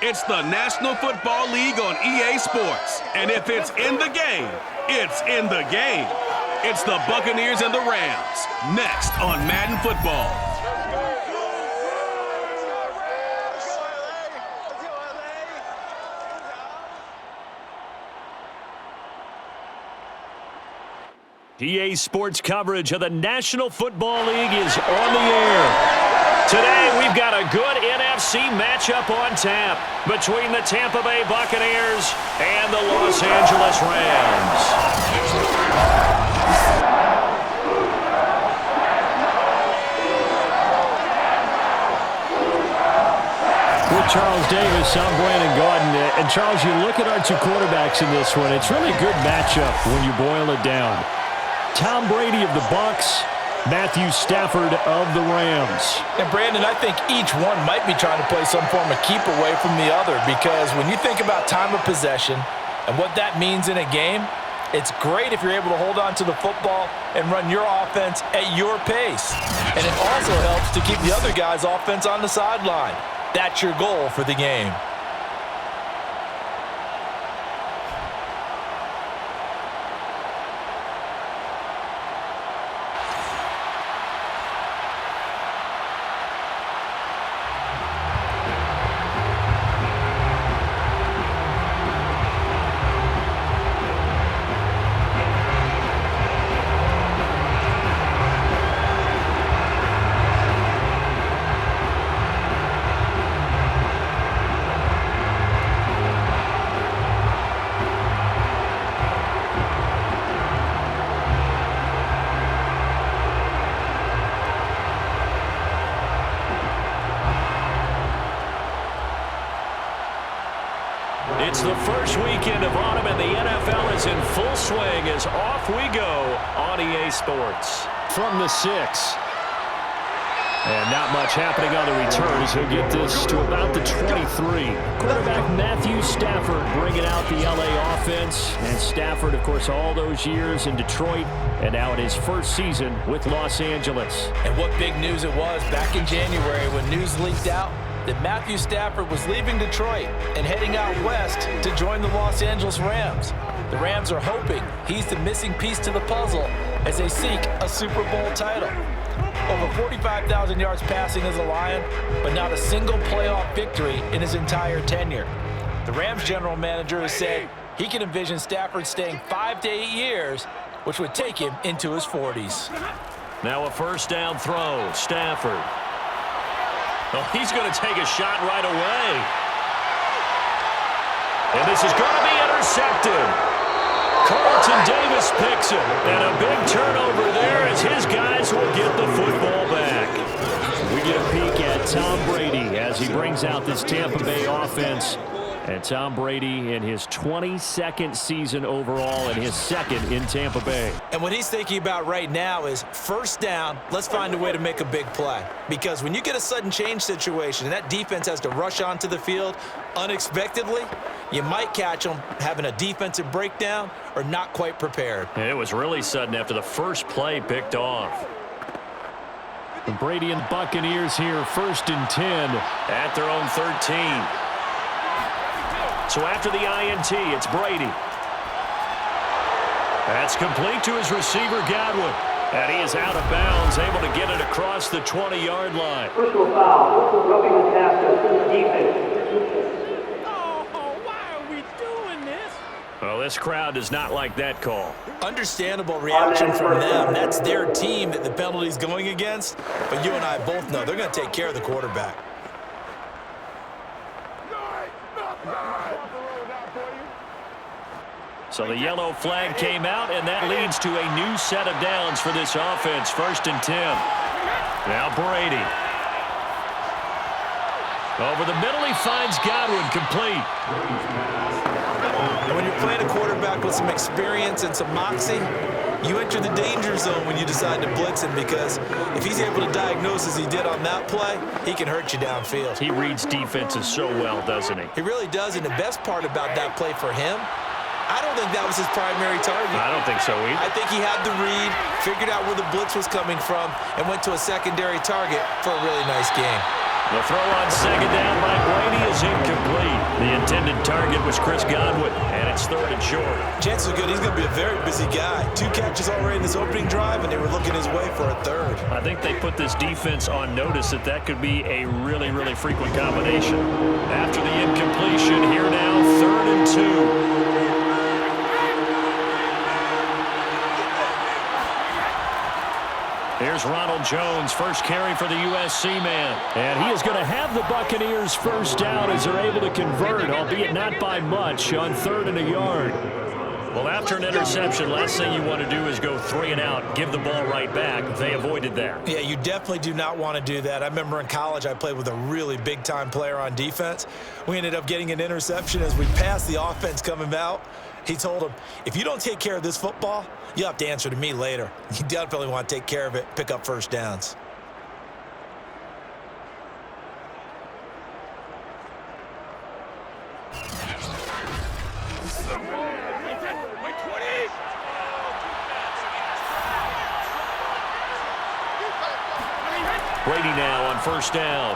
It's the National Football League on EA Sports. And if it's in the game, it's in the game. It's the Buccaneers and the Rams, next on Madden Football. EA Sports coverage of the National Football League is on the air. Today, we've got a good NFC matchup on tap between the Tampa Bay Buccaneers and the Los Angeles Rams. With Charles Davis, I'm Brandon Gordon. And Charles, you look at our two quarterbacks in this one, it's really a good matchup when you boil it down. Tom Brady of the Bucs, Matthew Stafford of the Rams. And Brandon, I think each one might be trying to play some form of keep away from the other, because when you think about time of possession and what that means in a game, it's great if you're able to hold on to the football and run your offense at your pace. And it also helps to keep the other guy's offense on the sideline. That's your goal for the game. It's the first weekend of autumn, and the NFL is in full swing as off we go on EA Sports. From the 6. And not much happening on the returns. He'll get this to about the 23. Quarterback Matthew Stafford bringing out the LA offense. And Stafford, of course, all those years in Detroit, and now in his first season with Los Angeles. And what big news it was back in January when news leaked out that Matthew Stafford was leaving Detroit and heading out west to join the Los Angeles Rams. The Rams are hoping he's the missing piece to the puzzle as they seek a Super Bowl title. Over 45,000 yards passing as a Lion, but not a single playoff victory in his entire tenure. The Rams general manager has said he can envision Stafford staying 5 to 8 years, which would take him into his 40s. Now a first down throw, Stafford. Oh, he's going to take a shot right away. And this is going to be intercepted. Carlton Davis picks it. And a big turnover there as his guys will get the football back. We get a peek at Tom Brady as he brings out this Tampa Bay offense. And Tom Brady in his 22nd season overall and his second in Tampa Bay. And what he's thinking about right now is first down, let's find a way to make a big play. Because when you get a sudden change situation and that defense has to rush onto the field unexpectedly, you might catch them having a defensive breakdown or not quite prepared. And it was really sudden after the first play picked off. The Brady and Buccaneers here, 1st and 10 at their own 13. So after the INT, it's Brady. That's complete to his receiver, Godwin. And he is out of bounds, able to get it across the 20-yard line. Personal foul, roughing the pass to the defense. Oh, why are we doing this? Well, this crowd does not like that call. Understandable reaction from them. That's their team that the penalty's going against. But you and I both know they're going to take care of the quarterback. So the yellow flag came out, and that leads to a new set of downs for this offense. 1st and 10. Now Brady. Over the middle, he finds Godwin, complete. And when you're playing a quarterback with some experience and some moxie, you enter the danger zone when you decide to blitz him, because if he's able to diagnose as he did on that play, he can hurt you downfield. He reads defenses so well, doesn't he? He really does, and the best part about that play for him, I don't think that was his primary target. I don't think so either. I think he had the read, figured out where the blitz was coming from, and went to a secondary target for a really nice game. The throw on 2nd down by Brady is incomplete. target was Chris Godwin, and it's 3rd and short. Chances are good he's going to be a very busy guy. 2 catches already in this opening drive, and they were looking his way for a 3rd. I think they put this defense on notice that could be a really, really frequent combination. After the incompletion, here now, 3rd and 2. Here's Ronald Jones, first carry for the USC man. And he is going to have the Buccaneers first down as they're able to convert, albeit not by much, on 3rd and a yard. Well, after an interception, last thing you want to do is go 3 and out, give the ball right back. They avoided that. Yeah, you definitely do not want to do that. I remember in college I played with a really big-time player on defense. We ended up getting an interception as we passed the offense coming out. He told him, if you don't take care of this football, you'll have to answer to me later. You definitely want to take care of it, pick up first downs. Brady now on first down.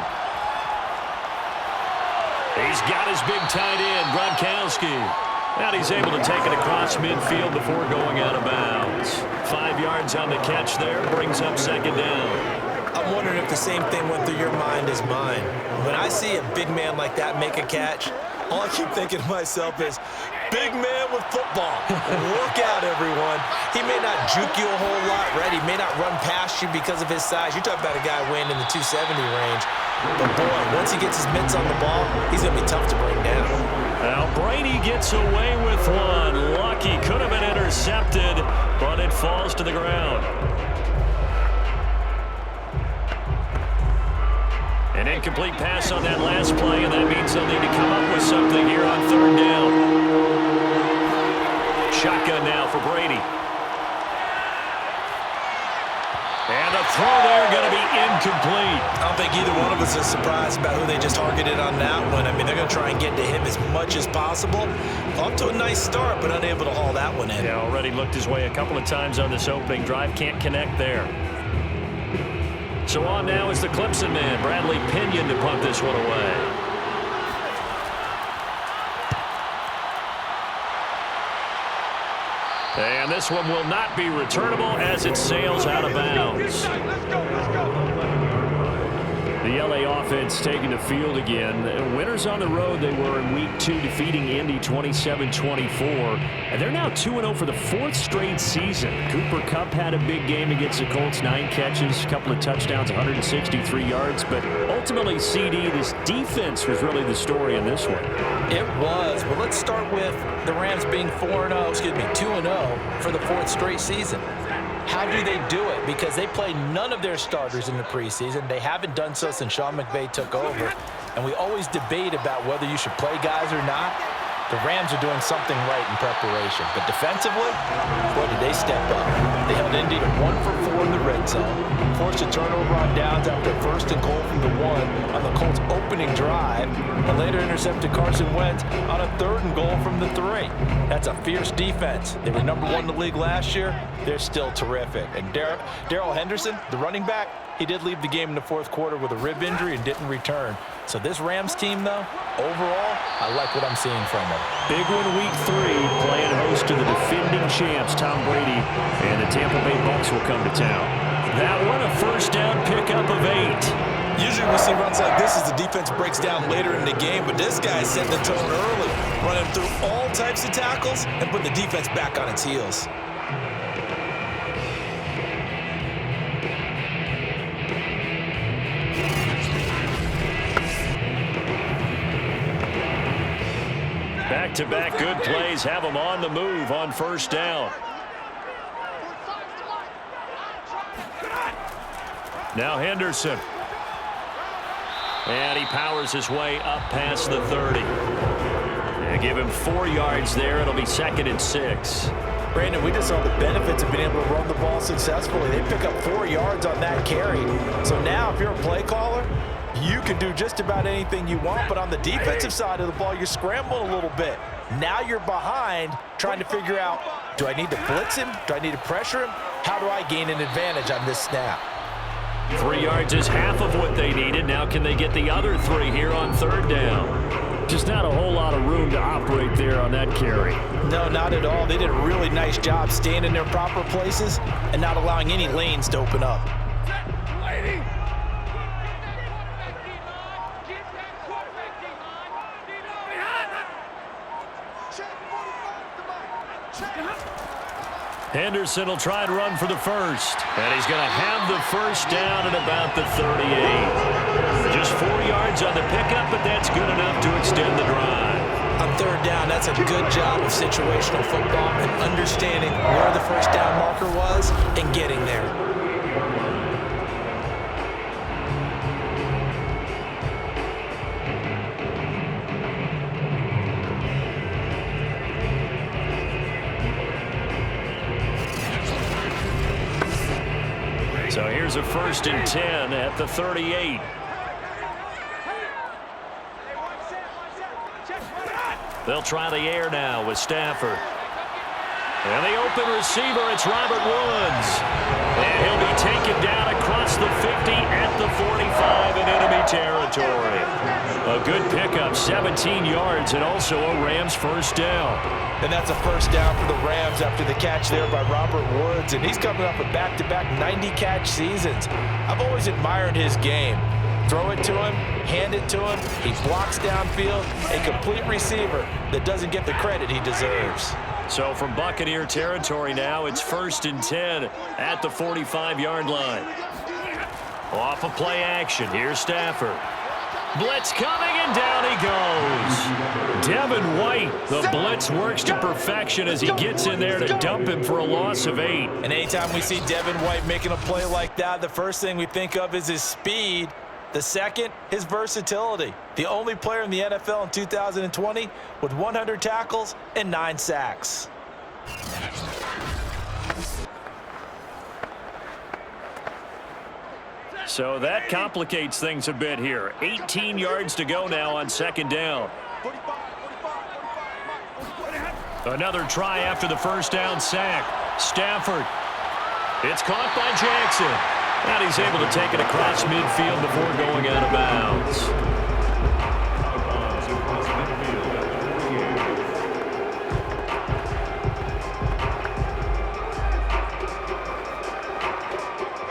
He's got his big tight end, Gronkowski. And he's able to take it across midfield before going out of bounds. 5 yards on the catch there, brings up 2nd down. I'm wondering if the same thing went through your mind as mine. When I see a big man like that make a catch, all I keep thinking to myself is, big man with football. Look out, everyone. He may not juke you a whole lot, right? He may not run past you because of his size. You're talking about a guy weighing in the 270 range. But, boy, once he gets his mitts on the ball, he's going to be tough to bring down. Now, Brady gets away with one. Lucky, could have been intercepted, but it falls to the ground. An incomplete pass on that last play, and that means they'll need to come up with something here on 3rd down. Shotgun now for Brady. And the throw there going to be incomplete. I don't think either one of us is surprised about who they just targeted on that one. I mean, they're going to try and get to him as much as possible. Off to a nice start, but unable to haul that one in. Yeah, already looked his way a couple of times on this opening drive. Can't connect there. So on now is the Clemson man, Bradley Pinion, to punt this one away. And this one will not be returnable as it sails out of bounds. The LA offense taking the field again. Winners on the road, they were in Week 2 defeating Indy 27-24. And they're now 2-0 for the 4th straight season. Cooper Kupp had a big game against the Colts, 9 catches, a couple of touchdowns, 163 yards. But ultimately, CD, this defense was really the story in this one. It was. But let's start with the Rams being 2-0 for the 4th straight season. How do they do it? Because they played none of their starters in the preseason. They haven't done so since Sean McVay took over. And we always debate about whether you should play guys or not. The Rams are doing something right in preparation. But defensively, boy, did they step up. They held Indy to 1 for 4 in the red zone. Forced a turnover on downs after 1st and goal from the 1 on the Colts' opening drive. And later intercepted Carson Wentz on a 3rd and goal from the 3. That's a fierce defense. They were number 1 in the league last year. They're still terrific. And Darrell Henderson, the running back, he did leave the game in the 4th quarter with a rib injury and didn't return. So this Rams team, though, overall, I like what I'm seeing from them. Big one Week 3, playing host to the defending champs, Tom Brady, and the Tampa Bay Bucs will come to town. That one, a first down pickup of 8. Usually we see runs like this as the defense breaks down later in the game, but this guy is setting the tone early, running through all types of tackles and putting the defense back on its heels. Back-to-back good plays have them on the move on first down. Now Henderson. And he powers his way up past the 30. And give him 4 yards there. It'll be 2nd and 6. Brandon, we just saw the benefits of being able to run the ball successfully. They pick up 4 yards on that carry. So now if you're a play caller, you can do just about anything you want, but on the defensive side of the ball, you're scrambling a little bit. Now you're behind trying to figure out, do I need to blitz him? Do I need to pressure him? How do I gain an advantage on this snap? 3 yards is half of what they needed. Now can they get the other 3 here on 3rd down? Just not a whole lot of room to operate there on that carry. No, not at all. They did a really nice job staying in their proper places and not allowing any lanes to open up. Henderson will try and run for the first. And he's going to have the first down at about the 38. Just 4 yards on the pickup, but that's good enough to extend the drive. On third down, that's a good job of situational football and understanding where the first down marker was and getting there. So here's a 1st and 10 at the 38. They'll try the air now with Stafford. And the open receiver, it's Robert Woods. And he'll be taken down across the 50 at the 45 in enemy territory. A good pickup, 17 yards, and also a Rams first down. And that's a first down for the Rams after the catch there by Robert Woods. And he's coming up with back-to-back 90-catch seasons. I've always admired his game. Throw it to him, hand it to him. He blocks downfield, a complete receiver that doesn't get the credit he deserves. So from Buccaneer territory now, it's 1st and 10 at the 45-yard line. Off of play action, here's Stafford. Blitz coming, and down he goes. Devin White, the blitz works to perfection as he gets in there to dump him for a loss of 8. And anytime we see Devin White making a play like that, the first thing we think of is his speed. The second, his versatility. The only player in the NFL in 2020 with 100 tackles and 9 sacks. So that complicates things a bit here. 18 yards to go now on 2nd down. Another try after the first down sack. Stafford. It's caught by Jackson. And he's able to take it across midfield before going out of bounds.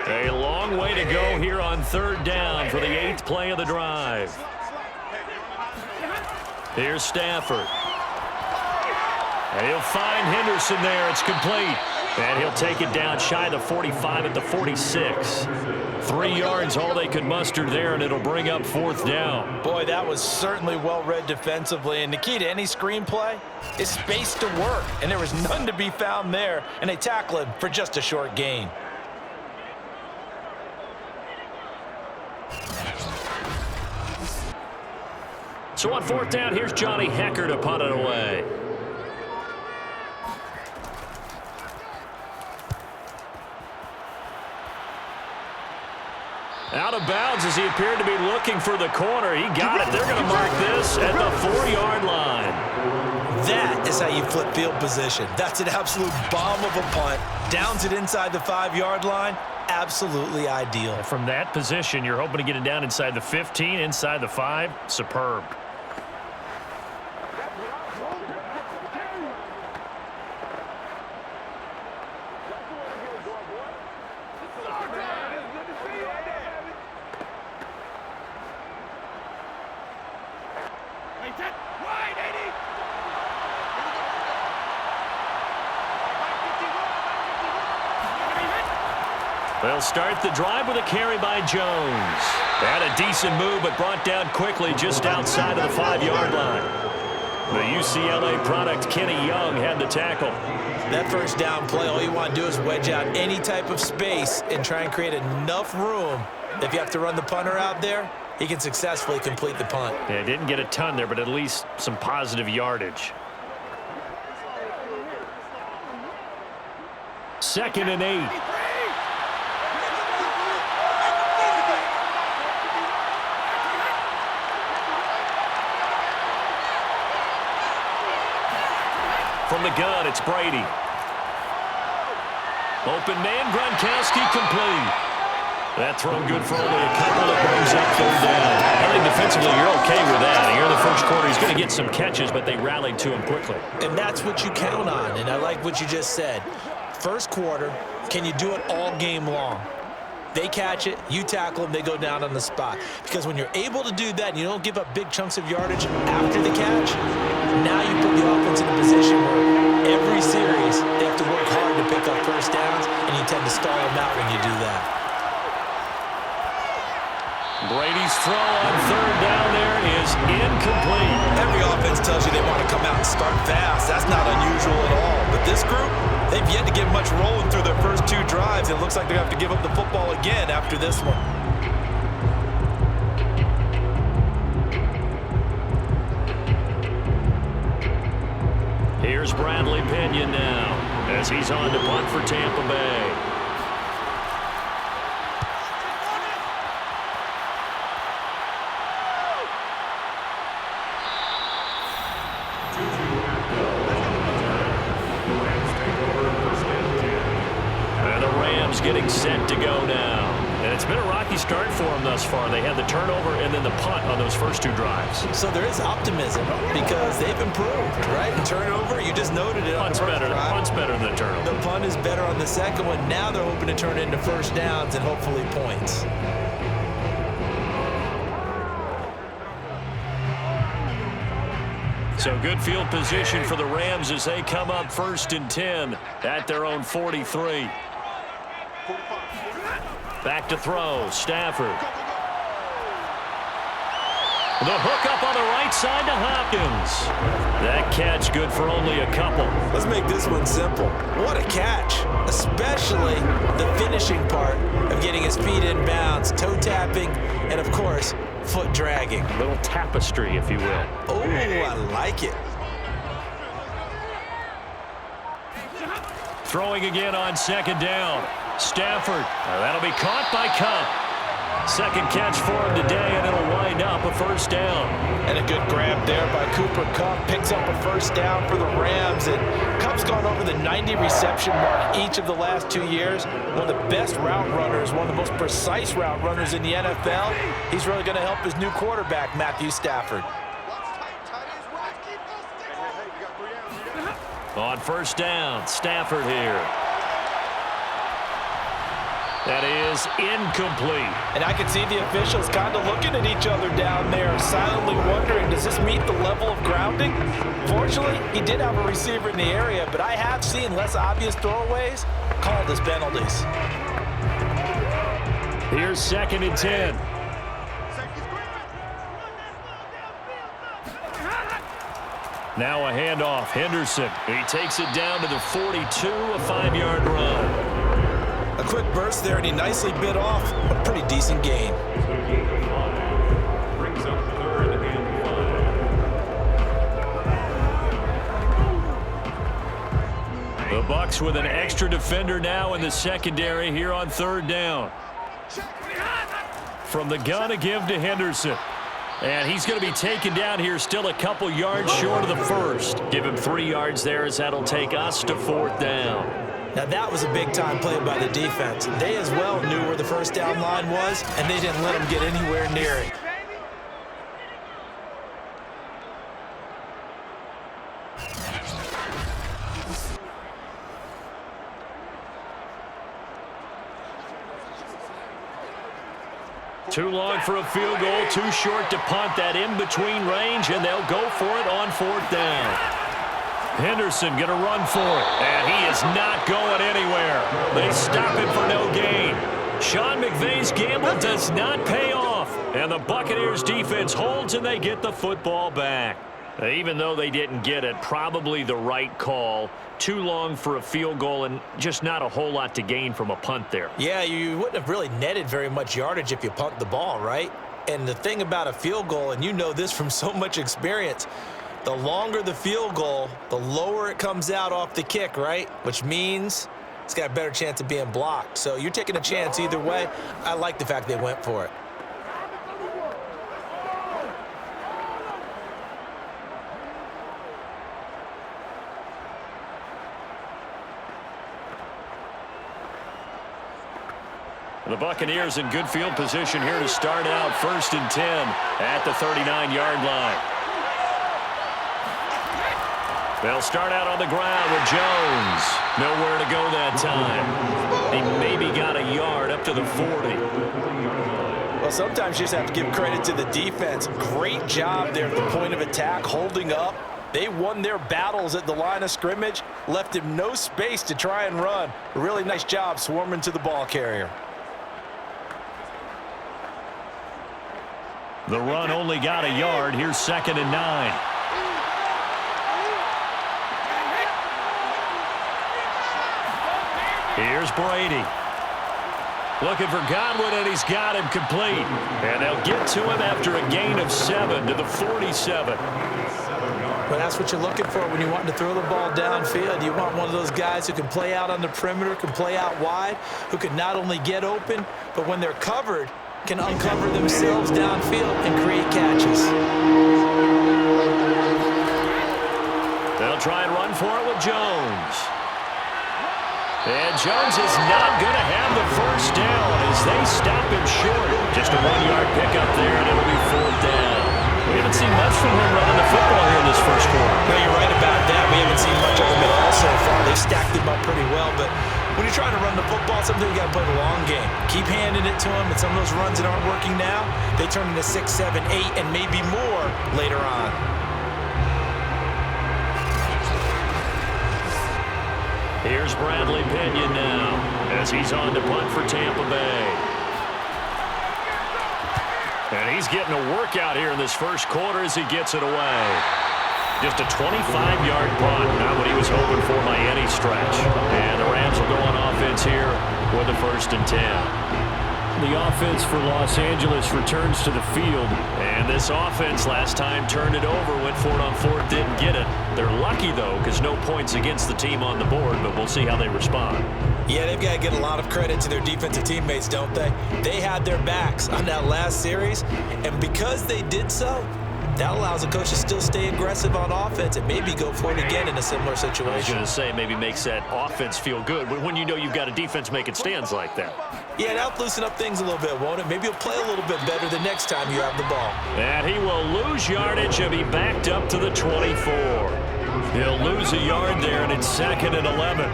A long way to go here on 3rd down for the 8th play of the drive. Here's Stafford. And he'll find Henderson there. It's complete. And he'll take it down shy of the 45 at the 46. 3 yards, all they could muster there, and it'll bring up 4th down. Boy, that was certainly well-read defensively. And the key to any screenplay is space to work. And there was none to be found there. And they tackle him for just a short gain. So on 4th down, here's Johnny Hecker to punt it away. Out of bounds as he appeared to be looking for the corner. He got it. They're going to mark this at the 4-yard line. That is how you flip field position. That's an absolute bomb of a punt. Downs it inside the 5-yard line. Absolutely ideal. From that position, you're hoping to get it down inside the 15, inside the 5. Superb. They'll start the drive with a carry by Jones. Had a decent move, but brought down quickly just outside of the 5-yard line. The UCLA product, Kenny Young, had the tackle. That first down play, all you want to do is wedge out any type of space and try and create enough room. If you have to run the punter out there, he can successfully complete the punt. Yeah, didn't get a ton there, but at least some positive yardage. 2nd and 8. From the gun, it's Brady. Open man, Gronkowski complete. That throw good for only a couple. That brings up third down. I think defensively you're okay with that. Here in the first quarter, he's going to get some catches, but they rallied to him quickly. And that's what you count on, and I like what you just said. First quarter, can you do it all game long? They catch it, you tackle them, they go down on the spot. Because when you're able to do that and you don't give up big chunks of yardage after the catch, now you put the offense in a position where every series they have to work hard to pick up first downs, and you tend to stall them out when you do that. Brady's throw on third down there is incomplete. Every offense tells you they want to come out and start fast. That's not unusual at all. But this group, they've yet to get much rolling through their first two drives. It looks like they have to give up the football again after this one. Here's Bradley Pinion now as he's on to punt for Tampa Bay. Getting set to go now. And it's been a rocky start for them thus far. They had the turnover and then the punt on those first two drives. So there is optimism because they've improved, right? And turnover, you just noted it. Punt's better. Punt's better than the turnover. The punt is better on the second one. Now they're hoping to turn it into first downs and hopefully points. So good field position for the Rams as they come up 1st and 10 at their own 43. Back to throw, Stafford. The hook up on the right side to Hopkins. That catch good for only a couple. Let's make this one simple. What a catch, especially the finishing part of getting his feet in bounds, toe tapping, and of course, foot dragging. A little tapestry, if you will. Oh, I like it. Throwing again on 2nd down. Stafford. That'll be caught by Cup. Second catch for him today, and it'll wind up a first down. And a good grab there by Cooper Kupp. Picks up a first down for the Rams. And Kupp's gone over the 90 reception mark each of the last 2 years. One of the best route runners, one of the most precise route runners in the NFL. He's really going to help his new quarterback, Matthew Stafford. On first down, Stafford here. That is incomplete. And I can see the officials kind of looking at each other down there, silently wondering, does this meet the level of grounding? Fortunately, he did have a receiver in the area, but I have seen less obvious throwaways called as penalties. Here's 2nd and 10. Now a handoff. Henderson. He takes it down to the 42, a 5-yard run. A quick burst there, and he nicely bit off a pretty decent gain. Brings up 3rd and 5. The Bucs with an extra defender now in the secondary here on 3rd down. From the gun, a give to Henderson. And he's going to be taken down here still a couple yards short of the first. Give him 3 yards there as that'll take us to 4th down. Now that was a big-time play by the defense. They as well knew where the first down line was, and they didn't let them get anywhere near it. Too long for a field goal, too short to punt that in-between range, and they'll go for it on 4th down. Henderson going to run for it, and he is not going anywhere. They stop him for no gain. Sean McVay's gamble does not pay off, and the Buccaneers defense holds and they get the football back. Even though they didn't get it, probably the right call. Too long for a field goal and just not a whole lot to gain from a punt there. Yeah, you wouldn't have really netted very much yardage if you pumped the ball, right? And the thing about a field goal, and you know this from so much experience, the longer the field goal, the lower it comes out off the kick, right? Which means it's got a better chance of being blocked. So you're taking a chance either way. I like the fact they went for it. The Buccaneers in good field position here to start out 1st and 10 at the 39-yard line. They'll start out on the ground with Jones. Nowhere to go that time. He maybe got a yard up to the 40. Well, sometimes you just have to give credit to the defense. Great job there at the point of attack, holding up. They won their battles at the line of scrimmage, left him no space to try and run. A really nice job swarming to the ball carrier. The run only got a yard. Here's 2nd and 9. Here's Brady. Looking for Godwin, and he's got him complete. And they'll get to him after a gain of 7 to the 47. Well, that's what you're looking for when you're wanting to throw the ball downfield. You want one of those guys who can play out on the perimeter, can play out wide, who can not only get open, but when they're covered, can uncover themselves downfield and create catches. They'll try and run for it with Jones. And Jones is not going to have the first down as they stop him short. Just a 1-yard pickup there, and it'll be 4th down. We haven't seen much from him running the football here in this first quarter. No, you're right about that. We haven't seen much of him at all so far. They've stacked him up pretty well, but when you're trying to run the football, sometimes you got to play the long game. Keep handing it to him, and some of those runs that aren't working now, they turn into 6, 7, 8, and maybe more later on. Here's Bradley Pinion now as he's on to punt for Tampa Bay. And he's getting a workout here in this first quarter as he gets it away. Just a 25-yard punt, not what he was hoping for by any stretch. And the Rams will go on offense here with a 1st and 10. The offense for Los Angeles returns to the field. And this offense last time turned it over, went for it on 4th, didn't get it. They're lucky, though, because no points against the team on the board, but we'll see how they respond. Yeah, they've got to get a lot of credit to their defensive teammates, don't they? They had their backs on that last series, and because they did so, that allows a coach to still stay aggressive on offense and maybe go for it again in a similar situation. I was going to say, maybe makes that offense feel good, but when you know you've got a defense making stands like that. Yeah, that'll loosen up things a little bit, won't it? Maybe he'll play a little bit better the next time you have the ball. And he will lose yardage and be backed up to the 24. He'll lose a yard there, and it's 2nd and 11.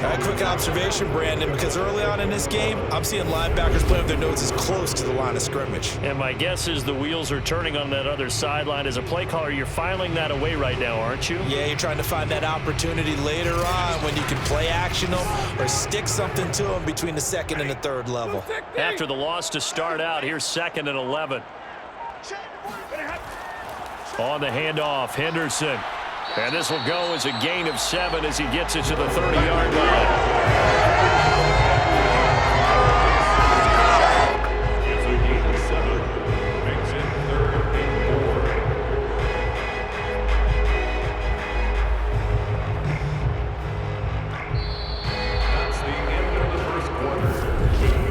A quick observation, Brandon, because early on in this game, I'm seeing linebackers play with their noses close to the line of scrimmage. And my guess is the wheels are turning on that other sideline. As a play caller, you're filing that away right now, aren't you? Yeah, you're trying to find that opportunity later on when you can play action them or stick something to them between the 2nd and the 3rd level. After the loss to start out, here's 2nd and 11. On the handoff, Henderson. And this will go as a gain of 7 as he gets it to the 30-yard line. It's a gain of 7. Makes it 3rd and 4. That's the end of the first quarter.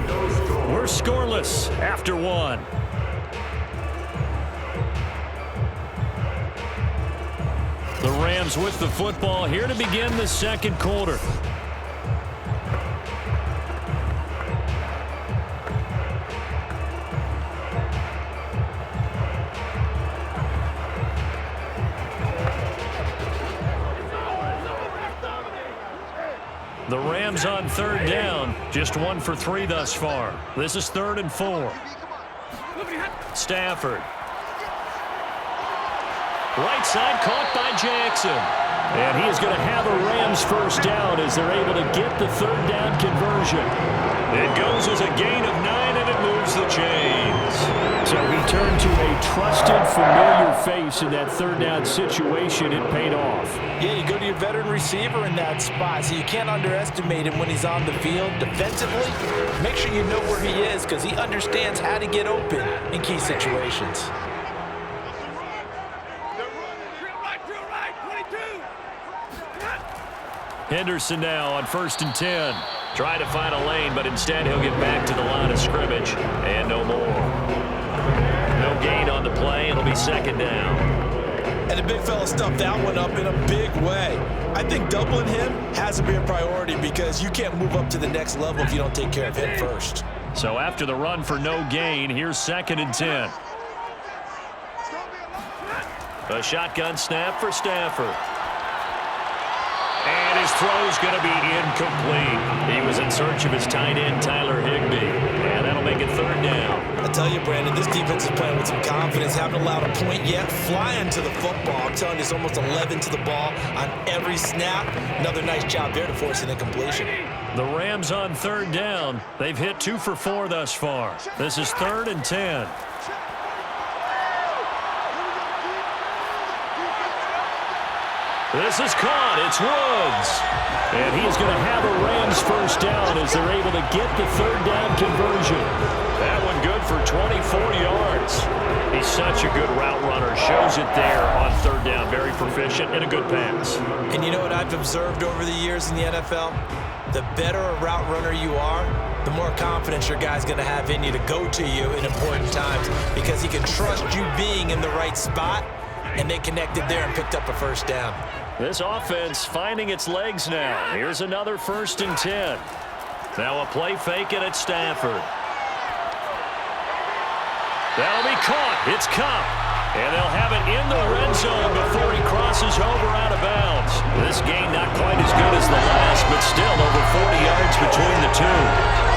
No score. We're scoreless after 1. The Rams with the football here to begin the second quarter. The Rams on 3rd down, just 1 for 3 thus far. This is 3rd and 4. Stafford. Right side caught by Jackson. And he is going to have a Rams first down as they're able to get the 3rd down conversion. It goes as a gain of 9, and it moves the chains. So he turned to a trusted, familiar face in that 3rd down situation. It paid off. Yeah, you go to your veteran receiver in that spot, so you can't underestimate him when he's on the field. Defensively, make sure you know where he is because he understands how to get open in key situations. Henderson now on 1st and 10. Try to find a lane, but instead he'll get back to the line of scrimmage. And no more. No gain on the play. It'll be 2nd down. And the big fella stuffed that one up in a big way. I think doubling him has to be a priority because you can't move up to the next level if you don't take care of him first. So after the run for no gain, here's 2nd and 10. A shotgun snap for Stafford. And his throw's going to be incomplete. He was in search of his tight end, Tyler Higbee. And that'll make it 3rd down. I tell you, Brandon, this defense is playing with some confidence. Haven't allowed a point yet. Flying to the football. I'm telling you, it's almost 11 to the ball on every snap. Another nice job there to force an incompletion. The Rams on 3rd down. They've hit 2 for 4 thus far. This is 3rd and 10. This is caught. It's Woods. And he's going to have a Rams 1st down as they're able to get the 3rd down conversion. That one good for 24 yards. He's such a good route runner. Shows it there on 3rd down. Very proficient and a good pass. And you know what I've observed over the years in the NFL? The better a route runner you are, the more confidence your guy's going to have in you to go to you in important times because he can trust you being in the right spot, and they connected there and picked up a 1st down. This offense finding its legs now. Here's another 1st and 10. Now a play fake and it's Stafford. That'll be caught. It's Cup. And they'll have it in the red zone before he crosses over out of bounds. This game not quite as good as the last, but still over 40 yards between the two.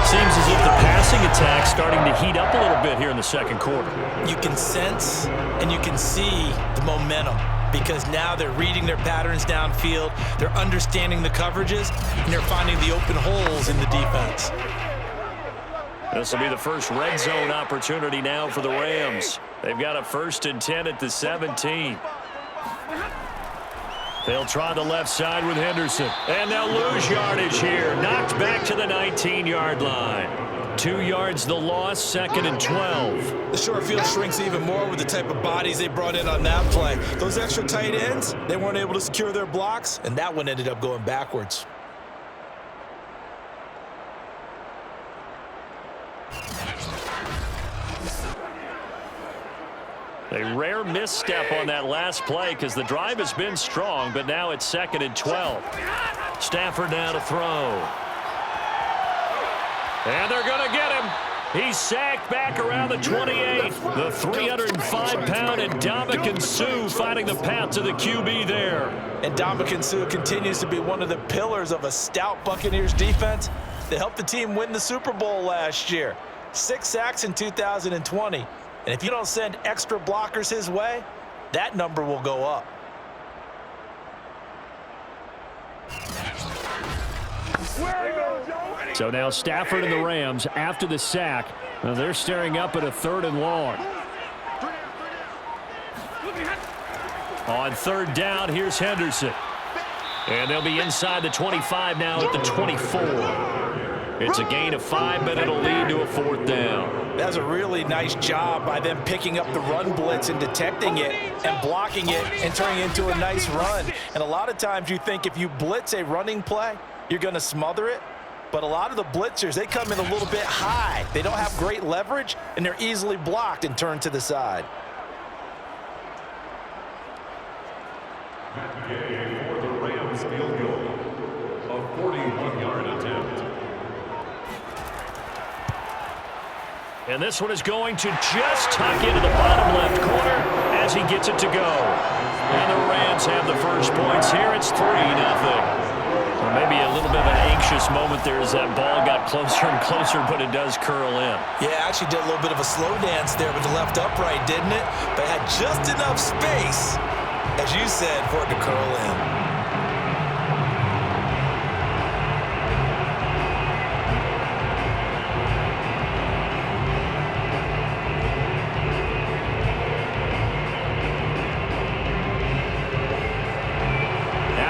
Seems as if the passing attack's starting to heat up a little bit here in the 2nd quarter. You can sense and you can see the momentum because now they're reading their patterns downfield, they're understanding the coverages, and they're finding the open holes in the defense. This will be the first red zone opportunity now for the Rams. They've got a 1st and 10 at the 17. They'll try the left side with Henderson. And they'll lose yardage here. Knocked back to the 19-yard line. 2 yards the loss, 2nd and 12. The short field shrinks even more with the type of bodies they brought in on that play. Those extra tight ends, they weren't able to secure their blocks, and that one ended up going backwards. A rare misstep on that last play because the drive has been strong, but now it's 2nd and 12. Stafford now to throw. And they're going to get him. He's sacked back around the 28. The 305-pound Ndamukong Suh finding the path to the QB there. And Ndamukong Suh continues to be one of the pillars of a stout Buccaneers defense that helped the team win the Super Bowl last year. 6 sacks in 2020. And if you don't send extra blockers his way, that number will go up. So now Stafford and the Rams, after the sack, they're staring up at a 3rd and long. On 3rd down, here's Henderson. And they'll be inside the 25 now at the 24. It's a gain of 5, but it'll lead to a 4th down. That was a really nice job by them picking up the run blitz and detecting it and blocking it and turning it into a nice run. And a lot of times you think if you blitz a running play, you're going to smother it. But a lot of the blitzers, they come in a little bit high. They don't have great leverage, and they're easily blocked and turned to the side. For the Rams field goal, a 41-yard attempt. And this one is going to just tuck into the bottom left corner as he gets it to go. And the Rams have the first points here. It's 3-0. Well, maybe a little bit of an anxious moment there as that ball got closer and closer, but it does curl in. Yeah, actually did a little bit of a slow dance there with the left upright, didn't it? But had just enough space, as you said, for it to curl in.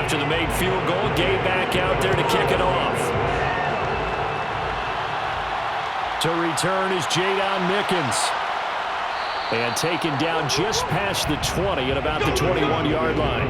After the made field goal, Gay back out there to kick it off. To return is Jadon Mickens. And taken down just past the 20 at about the 21-yard line.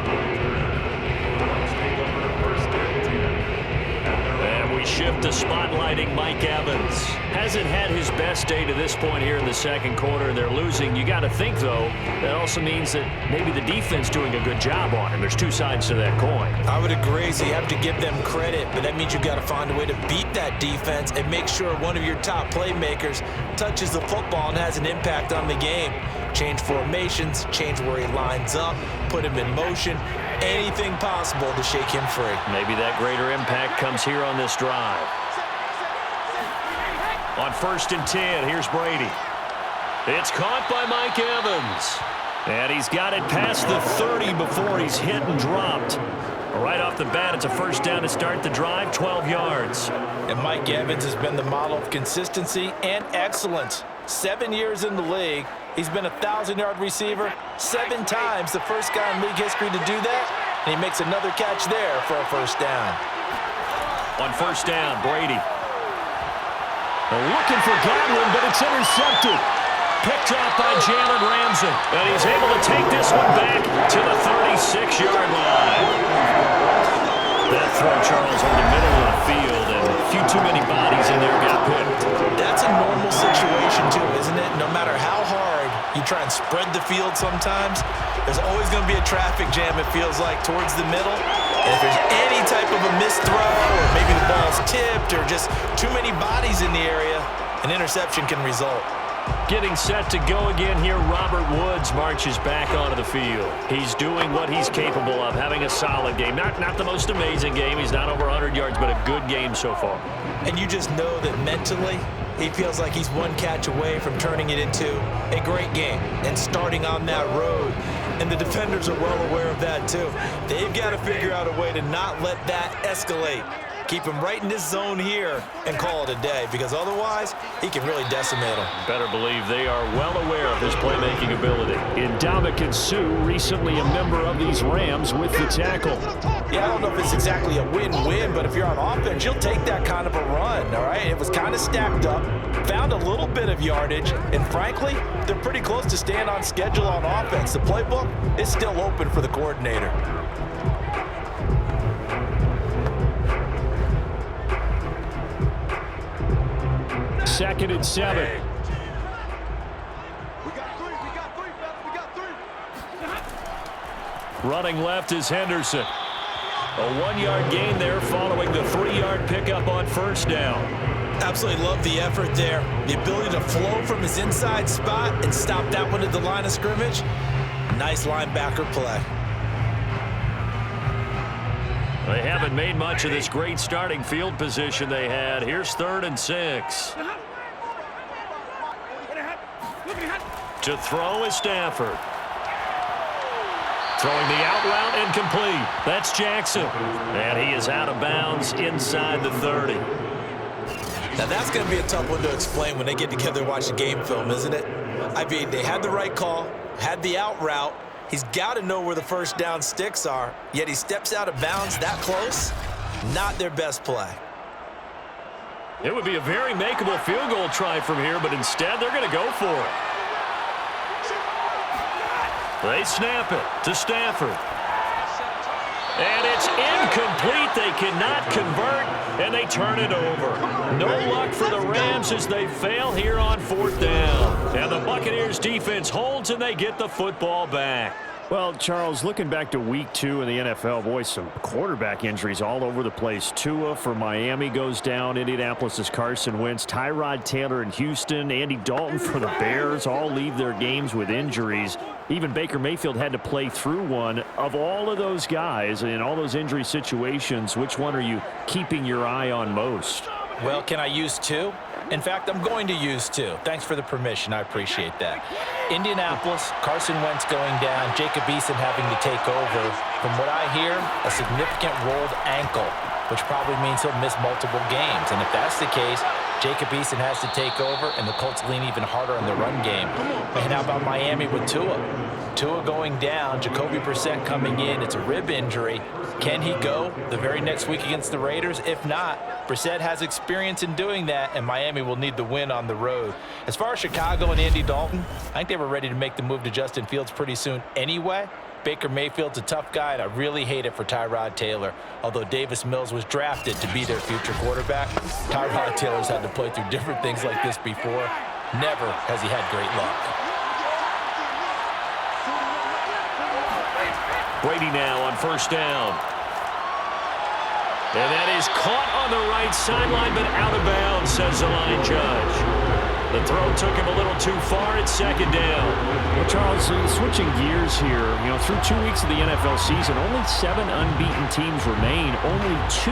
And we They shift to spotlighting Mike Evans. Hasn't had his best day to this point here in the second quarter. They're losing. You got to think, though, that also means that maybe the defense doing a good job on him. There's two sides to that coin. I would agree, so you have to give them credit, but that means you've got to find a way to beat that defense and make sure one of your top playmakers touches the football and has an impact on the game. Change formations, change where he lines up, put him in motion, anything possible to shake him free. Maybe that greater impact comes here on this drive. On 1st and 10, here's Brady. It's caught by Mike Evans. And he's got it past the 30 before he's hit and dropped. Right off the bat, it's a first down to start the drive, 12 yards. And Mike Evans has been the model of consistency and excellence. 7 years in the league. He's been a 1,000-yard receiver 7 times, the first guy in league history to do that. And he makes another catch there for a first down. On 1st down, Brady. They're looking for Godwin, but it's intercepted. Picked off by Jalen Ramsey. And he's able to take this one back to the 36-yard line. That throw, Charles, over the middle of the field, and a few too many bodies in there got picked. That's a normal situation, too, isn't it? No matter how hard you try and spread the field sometimes, there's always going to be a traffic jam, it feels like, towards the middle. And if there's any type of a missed throw, or maybe the ball's tipped, or just too many bodies in the area, an interception can result. Getting set to go again here, Robert Woods marches back onto the field. He's doing what he's capable of, having a solid game. Not the most amazing game. He's not over 100 yards, but a good game so far. And you just know that mentally, he feels like he's one catch away from turning it into a great game and starting on that road. And the defenders are well aware of that, too. They've got to figure out a way to not let that escalate. Keep him right in this zone here and call it a day, because otherwise he can really decimate him. Better believe they are well aware of his playmaking ability. Ndamukong Suh, recently a member of these Rams, with the tackle. Yeah, I don't know if it's exactly a win-win, but if you're on offense, you'll take that kind of a run, all right? It was kind of stacked up, found a little bit of yardage, and frankly, they're pretty close to staying on schedule on offense. The playbook is still open for the coordinator. Second and 7. Running left is Henderson. A 1-yard gain there following the 3-yard pickup on 1st down. Absolutely love the effort there. The ability to flow from his inside spot and stop that one at the line of scrimmage. Nice linebacker play. They haven't made much of this great starting field position they had. Here's 3rd and 6. To throw is Stafford. Throwing the out route and complete. That's Jackson. And he is out of bounds inside the 30. Now that's going to be a tough one to explain when they get together and watch the game film, isn't it? I mean, they had the right call, had the out route. He's got to know where the first down sticks are, yet he steps out of bounds that close. Not their best play. It would be a very makeable field goal try from here, but instead they're going to go for it. They snap it to Stafford. And it's incomplete. They cannot convert, and they turn it over. No luck for the Rams as they fail here on 4th down. And the Buccaneers defense holds, and they get the football back. Well, Charles, looking back to week 2 in the NFL, boy, some quarterback injuries all over the place. Tua for Miami goes down. Indianapolis' Carson Wentz. Tyrod Taylor in Houston. Andy Dalton for the Bears all leave their games with injuries. Even Baker Mayfield had to play through one. Of all of those guys in all those injury situations, which one are you keeping your eye on most? Well, can I use 2? In fact, I'm going to use 2. Thanks for the permission. I appreciate that. Indianapolis, Carson Wentz going down, Jacob Eason having to take over. From what I hear, a significant rolled ankle, which probably means he'll miss multiple games. And if that's the case, Jacob Eason has to take over, and the Colts lean even harder on the run game. And how about Miami with Tua? Tua going down, Jacoby Brissett coming in. It's a rib injury. Can he go the very next week against the Raiders? If not, Brissett has experience in doing that, and Miami will need the win on the road. As far as Chicago and Andy Dalton, I think they were ready to make the move to Justin Fields pretty soon anyway. Baker Mayfield's a tough guy, and I really hate it for Tyrod Taylor. Although Davis Mills was drafted to be their future quarterback, Tyrod Taylor's had to play through different things like this before. Never has he had great luck. Brady now on first down. And that is caught on the right sideline, but out of bounds, says the line judge. The throw took him a little too far at second down. Well, Charles, switching gears here, through 2 weeks of the NFL season, only 7 unbeaten teams remain, only 2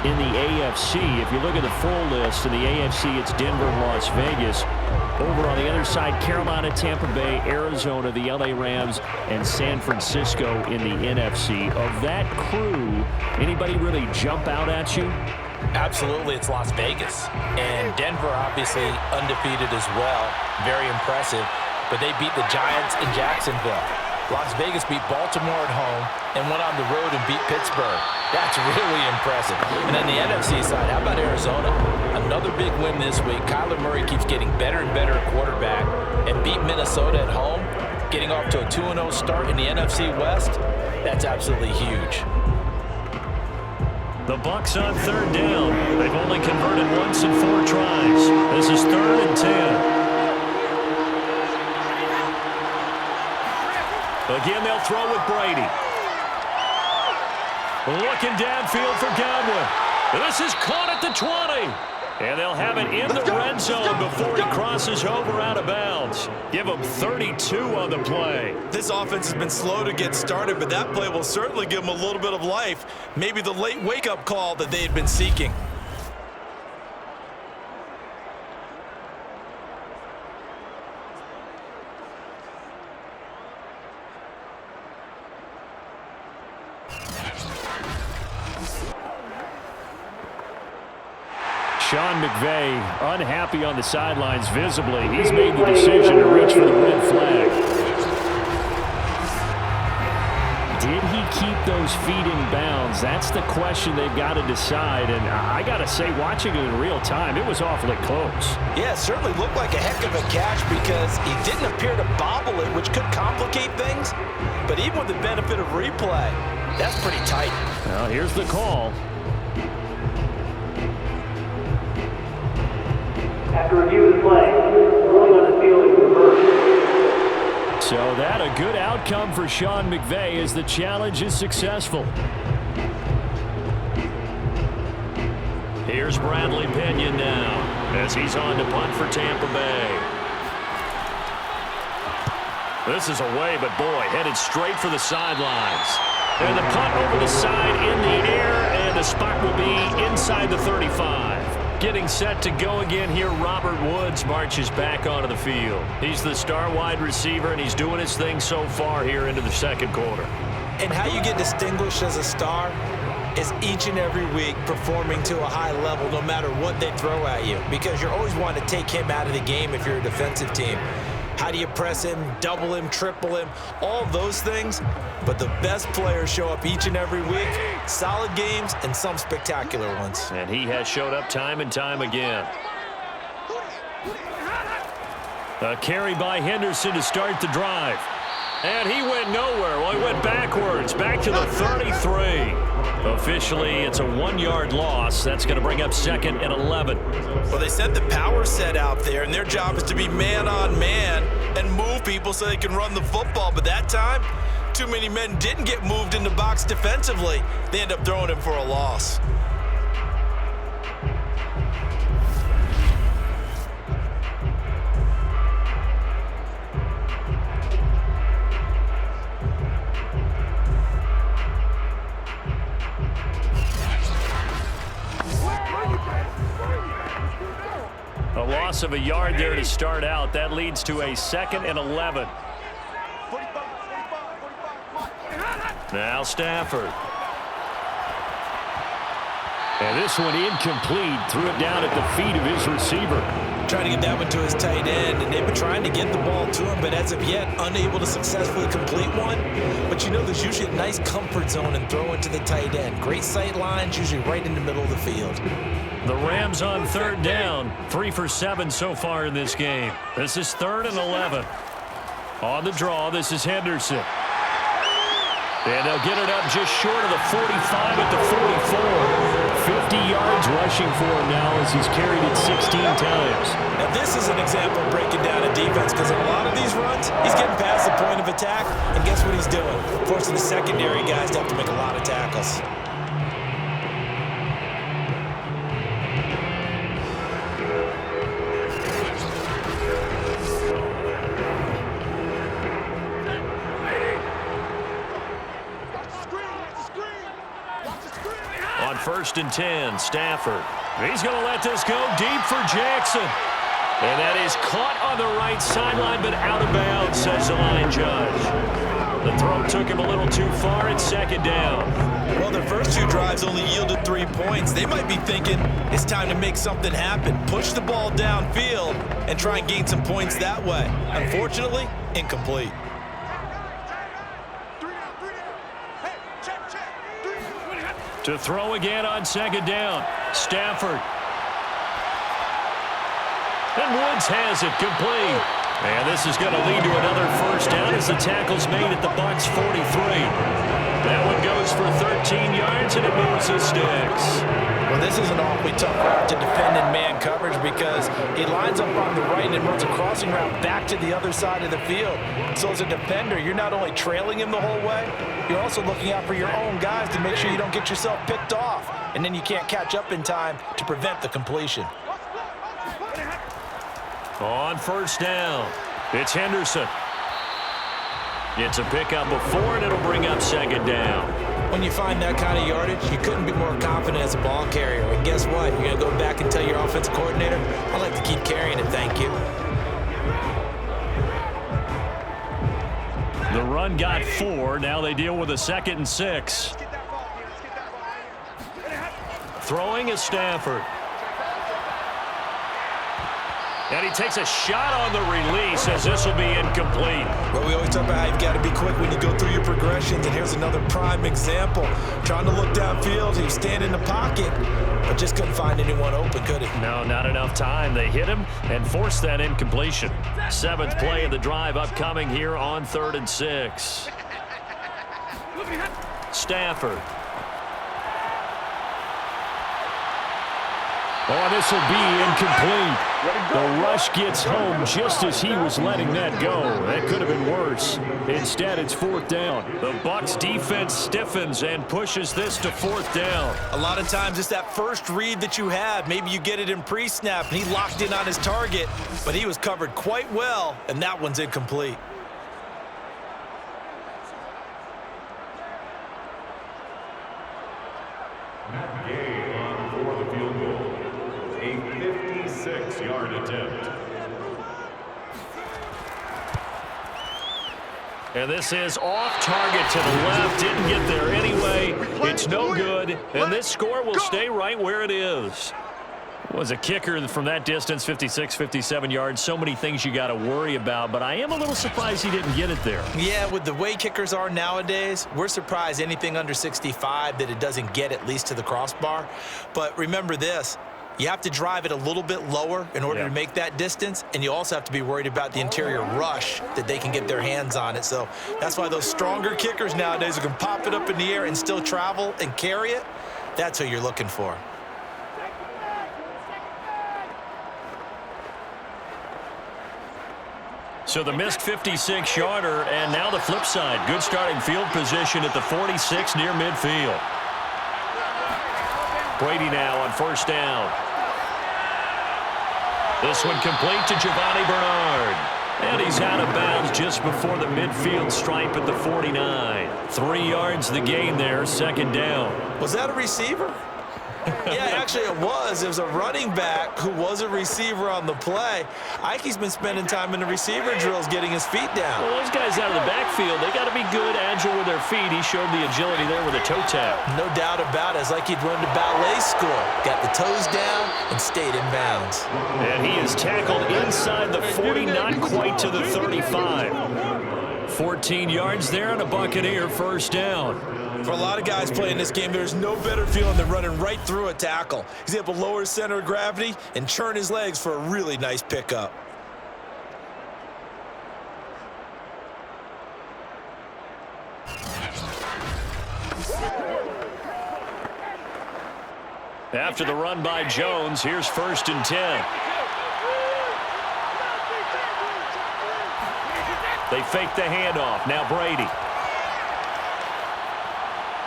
in the AFC. If you look at the full list, in the AFC, it's Denver, Las Vegas. Over on the other side, Carolina, Tampa Bay, Arizona, the LA Rams, and San Francisco in the NFC. Of that crew, anybody really jump out at you? Absolutely, it's Las Vegas. And Denver, obviously, undefeated as well. Very impressive. But they beat the Giants in Jacksonville. Las Vegas beat Baltimore at home and went on the road and beat Pittsburgh. That's really impressive. And on the NFC side, how about Arizona? Another big win this week. Kyler Murray keeps getting better and better at quarterback and beat Minnesota at home, getting off to a 2-0 start in the NFC West. That's absolutely huge. The Bucs on third down. They've only converted once in 4 tries. This is 3rd and 10. Again, they'll throw with Brady. Looking downfield for Godwin. This is caught at the 20. And they'll have it in the red zone before he crosses over out of bounds. Give him 32 on the play. This offense has been slow to get started, but that play will certainly give them a little bit of life. Maybe the late wake-up call that they had been seeking. Sean McVay unhappy on the sidelines visibly. He's made the decision to reach for the red flag. Did he keep those feet in bounds? That's the question they've got to decide. And I got to say, watching it in real time, it was awfully close. Yeah, it certainly looked like a heck of a catch because he didn't appear to bobble it, which could complicate things. But even with the benefit of replay, that's pretty tight. Well, here's the call. After review of the play, ruling on the field is reversed. So that a good outcome for Sean McVay as the challenge is successful. Here's Bradley Pinion now as he's on to punt for Tampa Bay. This is away, but boy, headed straight for the sidelines. And the punt over the side in the air, and the spot will be inside the 35. Getting set to go again here, Robert Woods marches back onto the field. He's the star wide receiver, and he's doing his thing so far here into the second quarter. And how you get distinguished as a star is each and every week performing to a high level no matter what they throw at you, because you're always wanting to take him out of the game if you're a defensive team. How do you press him, double him, triple him, all those things? But the best players show up each and every week. Solid games and some spectacular ones. And he has showed up time and time again. A carry by Henderson to start the drive. And he went nowhere. Well, he went backwards, back to the 33. Officially, it's a 1-yard loss. That's going to bring up 2nd and 11. Well, they sent the power set out there, and their job is to be man-on-man and move people so they can run the football. But that time, too many men didn't get moved in the box defensively. They end up throwing him for a loss. A loss of a yard there to start out. That leads to a 2nd and 11. Now Stafford. And this one incomplete. Threw it down at the feet of his receiver. Trying to get that one to his tight end, and they've been trying to get the ball to him, but as of yet, unable to successfully complete one. But you know, there's usually a nice comfort zone in throwing to the tight end. Great sight lines, usually right in the middle of the field. The Rams on third down. 3 for 7 so far in this game. This is 3rd and 11. On the draw, this is Henderson. And they'll get it up just short of the 45 at the 44. 50 yards rushing for him now as he's carried it 16 times. Now this is an example of breaking down a defense, because in a lot of these runs, he's getting past the point of attack, and guess what he's doing? Forcing the secondary guys to have to make a lot of tackles. On 1st and 10, Stafford. He's going to let this go deep for Jackson. And that is caught on the right sideline, but out of bounds, says the line judge. The throw took him a little too far. It's 2nd down. Well, their first 2 drives only yielded 3 points. They might be thinking it's time to make something happen. Push the ball downfield and try and gain some points that way. Unfortunately, incomplete. To throw again on 2nd down. Stafford. And Woods has it complete. And this is going to lead to another 1st down as the tackle's made at the Bucs 43. That one goes for 13 yards, and it moves the sticks. Well, this is an awfully tough route to defend in man coverage, because he lines up on the right and runs a crossing route back to the other side of the field. So as a defender, you're not only trailing him the whole way, you're also looking out for your own guys to make sure you don't get yourself picked off. And then you can't catch up in time to prevent the completion. On 1st down, it's Henderson. It's a pickup of 4, and it'll bring up 2nd down. When you find that kind of yardage, you couldn't be more confident as a ball carrier. And guess what? You're going to go back and tell your offensive coordinator, I'd like to keep carrying it, thank you. The run got 4. Now they deal with a 2nd and 6. Throwing is Stafford. And he takes a shot on the release as this will be incomplete. Well, we always talk about how you've got to be quick when you go through your progressions, and here's another prime example. Trying to look downfield, he was standing in the pocket, but just couldn't find anyone open, could he? No, not enough time. They hit him and forced that incompletion. 7th play of the drive upcoming here on 3rd and 6. Stafford. Oh, this will be incomplete. The rush gets home just as he was letting that go. That could have been worse. Instead, it's 4th down. The Bucs defense stiffens and pushes this to 4th down. A lot of times it's that first read that you have. Maybe you get it in pre-snap, and he locked in on his target, but he was covered quite well, and that one's incomplete. For the field goal, a 56-yard attempt. And this is off target to the left. Didn't get there anyway. It's no good. And this score will stay right where it is. Was a kicker from that distance, 56, 57 yards. So many things you got to worry about, but I am a little surprised he didn't get it there. Yeah, with the way kickers are nowadays, we're surprised anything under 65 that it doesn't get at least to the crossbar. But remember this, you have to drive it a little bit lower in order to make that distance, and you also have to be worried about the interior rush that they can get their hands on it. So that's why those stronger kickers nowadays who can pop it up in the air and still travel and carry it, that's who you're looking for. So the missed 56-yarder, and now the flip side. Good starting field position at the 46 near midfield. Brady now on 1st down. This one complete to Giovanni Bernard. And he's out of bounds just before the midfield stripe at the 49. 3 yards the gain there, 2nd down. Was that a receiver? Yeah, actually it was. It was a running back who was a receiver on the play. Ike's been spending time in the receiver drills getting his feet down. Well, those guys out of the backfield, they got to be good, agile with their feet. He showed the agility there with a toe tap. No doubt about it. It's like he'd run to ballet school. Got the toes down and stayed in bounds. And he is tackled inside the 40, not quite to the 35. 14 yards there and a Buccaneer 1st down. For a lot of guys playing this game, there's no better feeling than running right through a tackle. He's able to lower his center of gravity and churn his legs for a really nice pickup. After the run by Jones, here's 1st and 10. They fake the handoff. Now Brady.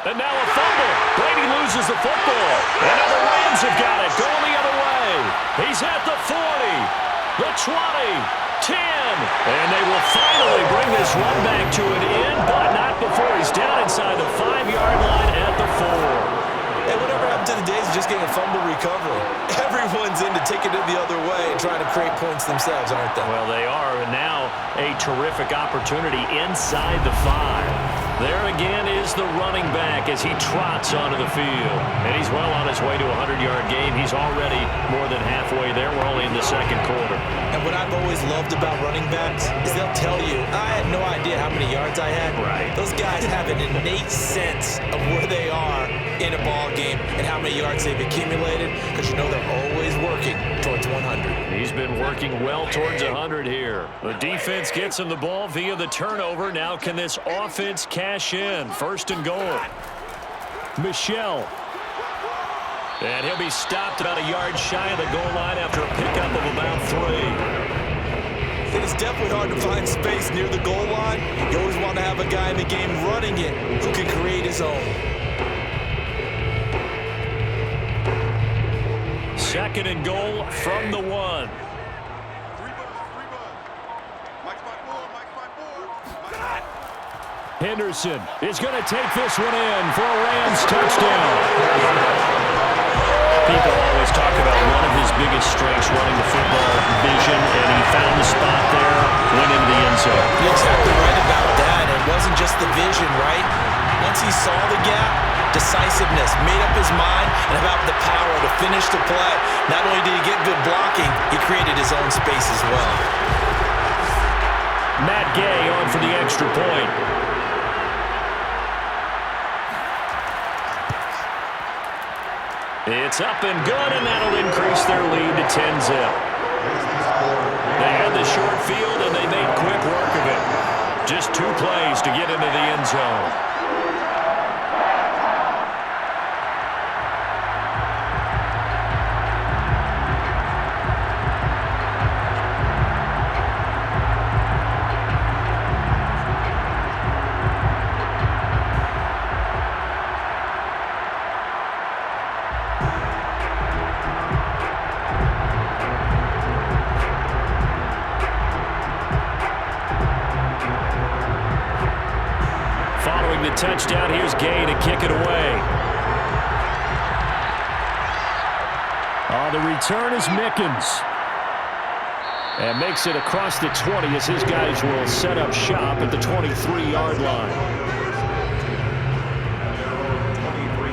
And now a fumble. Brady loses the football. And now the Rams have got it. Going the other way. He's at the 40, the 20, 10. And they will finally bring this run back to an end, but not before he's down inside the 5-yard line at the 4. And whatever happened to the days of just getting a fumble recovery? Everyone's into taking it the other way and trying to create points themselves, aren't they? Well, they are, and now a terrific opportunity inside the 5. There again is the running back as he trots onto the field. And he's well on his way to a 100-yard game. He's already more than halfway there. We're only in the 2nd quarter. And what I've always loved about running backs is they'll tell you, I had no idea how many yards I had. Right. Those guys have an innate sense of where they are in a ball game and how many yards they've accumulated, because you know they're always working towards 100. He's been working well towards 100 here. The defense gets him the ball via the turnover. Now can this offense cash in? 1st and goal. Michel. And he'll be stopped about a yard shy of the goal line after a pickup of about 3. It is definitely hard to find space near the goal line. You always want to have a guy in the game running it who can create his own. 2nd and goal from the 1. Henderson is going to take this one in for a Rams touchdown. People always talk about one of his biggest strengths running the football, vision, and he found the spot there, went into the end zone. You're exactly right about that. It wasn't just the vision, right? Once he saw the gap, decisiveness, made up his mind, and about the power to finish the play. Not only did he get good blocking, he created his own space as well. Matt Gay on for the extra point. It's up and good, and that'll increase their lead to 10-zip. They had the short field, and they made quick work of it. Just 2 plays to get into the end zone. Touchdown. Here's Gay to kick it away. The return is Mickens. And makes it across the 20 as his guys will set up shop at the 23-yard line.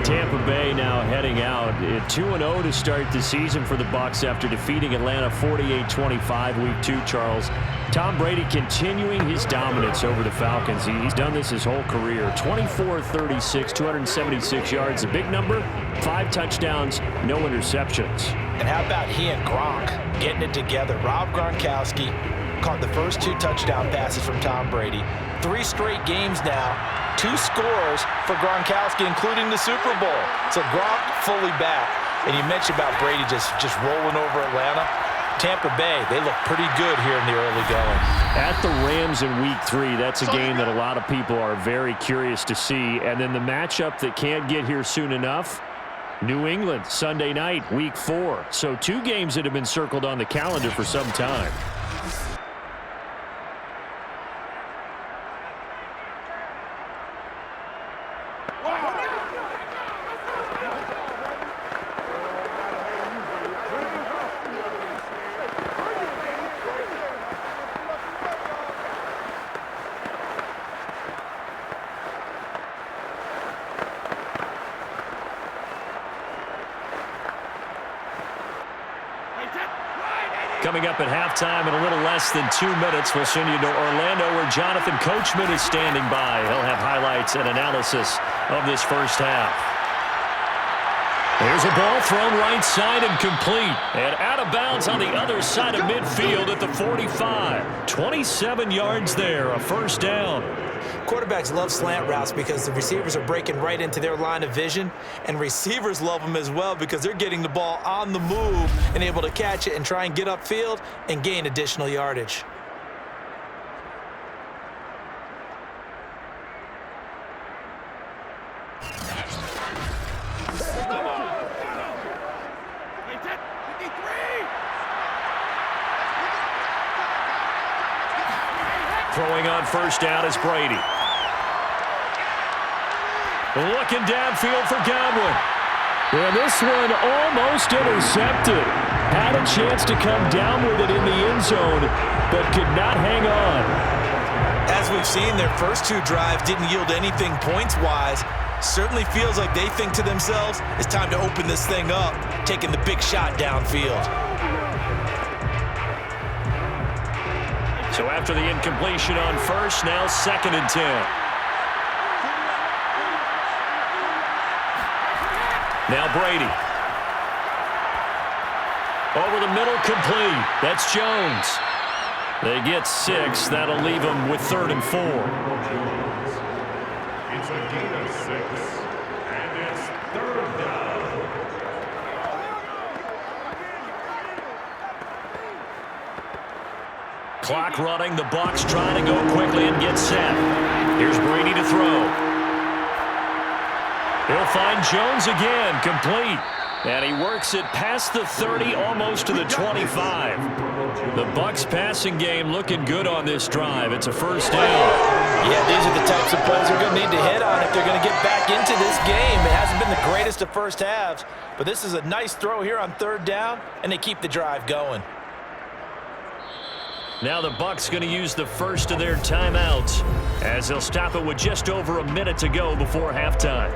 Tampa Bay now heading out at 2-0 to start the season for the Bucs after defeating Atlanta 48-25 Week 2, Charles. Tom Brady continuing his dominance over the Falcons. He's done this his whole career. 24-36, 276 yards, a big number, 5 touchdowns, no interceptions. And how about he and Gronk getting it together? Rob Gronkowski caught the first 2 touchdown passes from Tom Brady. 3 straight games now, 2 scores for Gronkowski, including the Super Bowl. So Gronk fully back. And you mentioned about Brady just rolling over Atlanta. Tampa Bay, they look pretty good here in the early going. At the Rams in Week 3, that's a game that a lot of people are very curious to see. And then the matchup that can't get here soon enough, New England, Sunday night, Week 4. So 2 games that have been circled on the calendar for some time. Coming up at halftime in a little less than 2 minutes, we'll send you to Orlando where Jonathan Coachman is standing by. He'll have highlights and analysis of this first half. There's a ball thrown right side and complete. And out of bounds on the other side of midfield at the 45. 27 yards there, a first down. Quarterbacks love slant routes because the receivers are breaking right into their line of vision, and receivers love them as well because they're getting the ball on the move and able to catch it and try and get upfield and gain additional yardage. Throwing on first down is Brady. Looking downfield for Godwin. And this one almost intercepted. Had a chance to come down with it in the end zone, but could not hang on. As we've seen, their first two drives didn't yield anything points-wise. Certainly feels like they think to themselves, it's time to open this thing up, taking the big shot downfield. So after the incompletion on first, now 2nd and 10. Now Brady. Over the middle, complete. That's Jones. They get 6. That'll leave them with 3rd and 4. It's a gain of 6, and it's 3rd down. Clock running. The Bucs trying to go quickly and get set. Here's Brady to throw. He'll find Jones again, complete. And he works it past the 30, almost to the 25. The Bucs passing game looking good on this drive. It's a first down. Yeah, these are the types of plays they're going to need to hit on if they're going to get back into this game. It hasn't been the greatest of first halves, but this is a nice throw here on 3rd down, and they keep the drive going. Now the Bucs going to use the first of their timeouts as they'll stop it with just over a minute to go before halftime.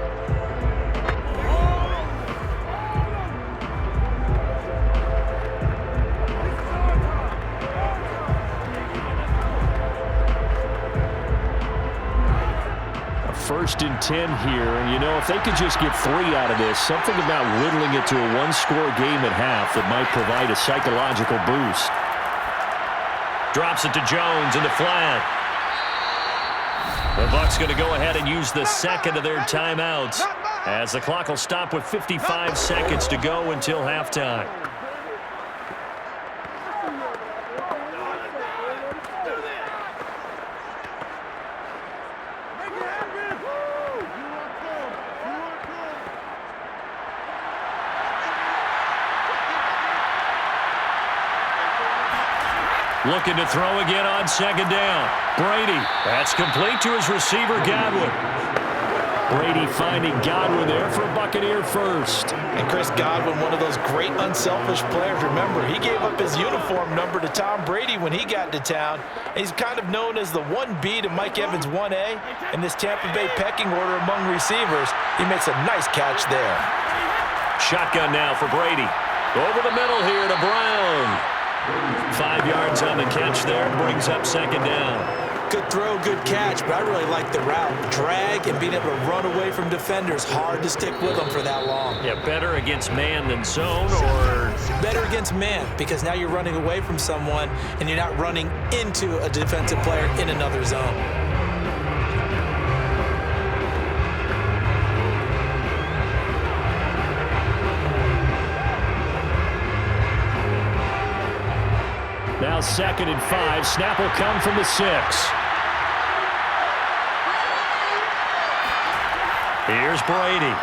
A 1st and 10 here, and you know, if they could just get 3 out of this, something about whittling it to a one-score game at half that might provide a psychological boost. Drops it to Jones in the flat. The Bucs going to go ahead and use the 2nd of their timeouts as the clock will stop with 55 seconds to go until halftime. Looking to throw again on 2nd down. Brady. That's complete to his receiver, Godwin. Brady finding Godwin there for a Buccaneer first. And Chris Godwin, one of those great unselfish players. Remember, he gave up his uniform number to Tom Brady when he got to town. He's kind of known as the 1B to Mike Evans' 1A in this Tampa Bay pecking order among receivers. He makes a nice catch there. Shotgun now for Brady. Over the middle here to Brown. 5 yards on the catch there. Brings up 2nd down. Good throw, good catch, but I really like the route. Drag and being able to run away from defenders. Hard to stick with them for that long. Yeah, better against man than zone, or? Better against man, because now you're running away from someone and you're not running into a defensive player in another zone. Now 2nd and 5. Snap will come from the 6. Here's Brady.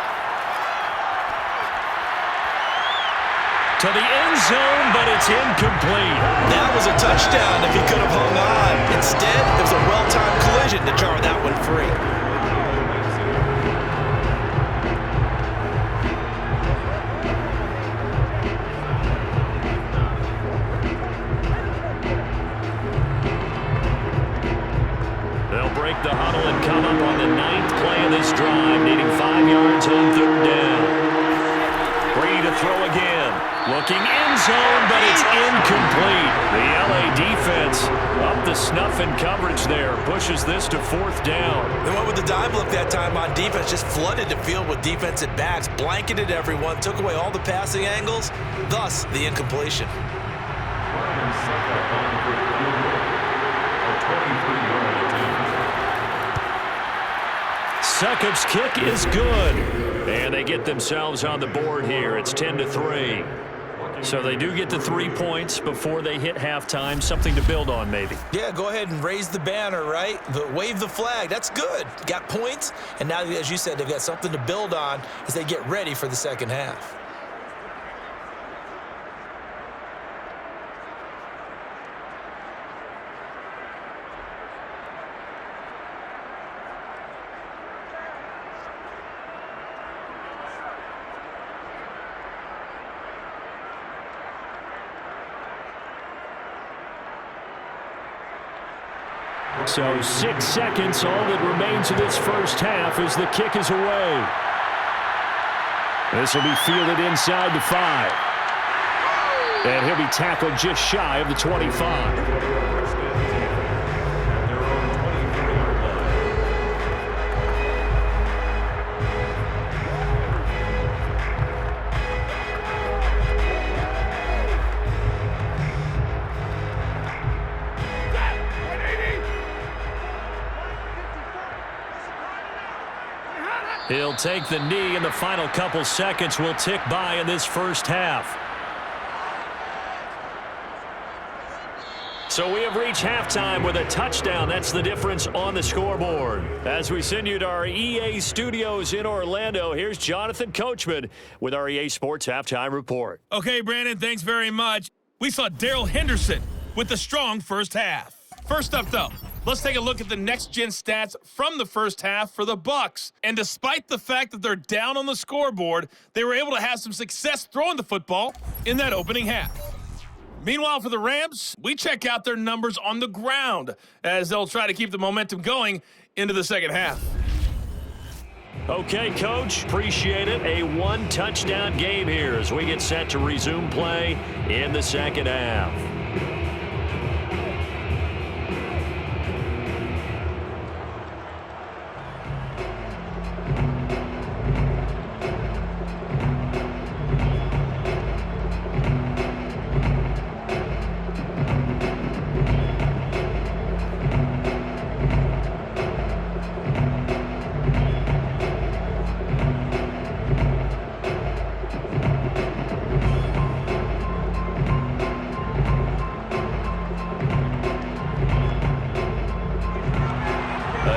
To the end zone, but it's incomplete. That was a touchdown if he could have hung on. Instead, it was a well-timed collision to jar that one free. The huddle and come up on the 9th play of this drive, needing 5 yards on 3rd down. Brady to throw again. Looking end zone, but it's incomplete. The LA defense up the snuff in coverage there. Pushes this to 4th down. They went with the dime look that time on defense. Just flooded the field with defensive backs. Blanketed everyone. Took away all the passing angles. Thus, the incompletion. Succop's kick is good. And they get themselves on the board here. It's 10-3. So they do get the 3 points before they hit halftime. Something to build on, maybe. Yeah, go ahead and raise the banner, right? Wave the flag. That's good. Got points, and now, as you said, they've got something to build on as they get ready for the second half. So 6 seconds, all that remains of this first half as the kick is away. This will be fielded inside the 5. And he'll be tackled just shy of the 25. He'll take the knee, and the final couple seconds will tick by in this first half. So we have reached halftime with a touchdown. That's the difference on the scoreboard. As we send you to our EA studios in Orlando, here's Jonathan Coachman with our EA Sports Halftime Report. Okay, Brandon, thanks very much. We saw Darrell Henderson with a strong first half. First up, though, let's take a look at the next-gen stats from the first half for the Bucs. And despite the fact that they're down on the scoreboard, they were able to have some success throwing the football in that opening half. Meanwhile, for the Rams, we check out their numbers on the ground as they'll try to keep the momentum going into the second half. Okay, Coach, appreciate it. A one-touchdown game here as we get set to resume play in the second half.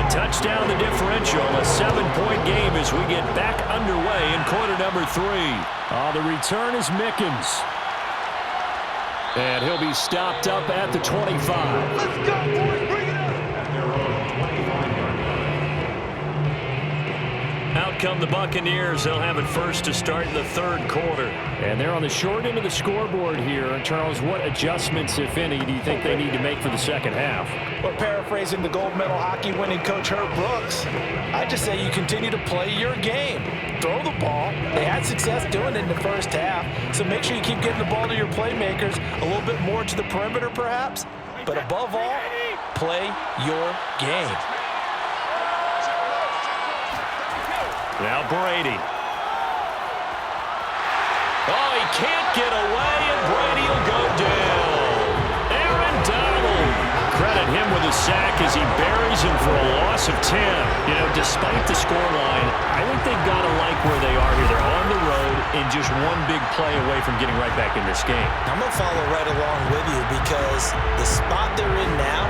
Touchdown the differential, a 7-point game as we get back underway in quarter number 3. The return is Mickens. And he'll be stopped up at the 25. Let's go, boys. Bring it up. Out come the Buccaneers. They'll have it first to start in the third quarter. And they're on the short end of the scoreboard here. Charles, what adjustments, if any, do you think they need to make for the second half? Well, paraphrasing the gold medal hockey winning coach Herb Brooks, I just say you continue to play your game. Throw the ball. They had success doing it in the first half, so make sure you keep getting the ball to your playmakers, a little bit more to the perimeter perhaps, but above all, play your game. Now Brady. Oh, he can't get away, and Brady will go down. Aaron Donald. Credit him with a sack as he buries him for a loss of 10. You know, despite the scoreline, I think they've got to like where they are here. They're on the road and just one big play away from getting right back in this game. I'm going to follow right along with you because the spot they're in now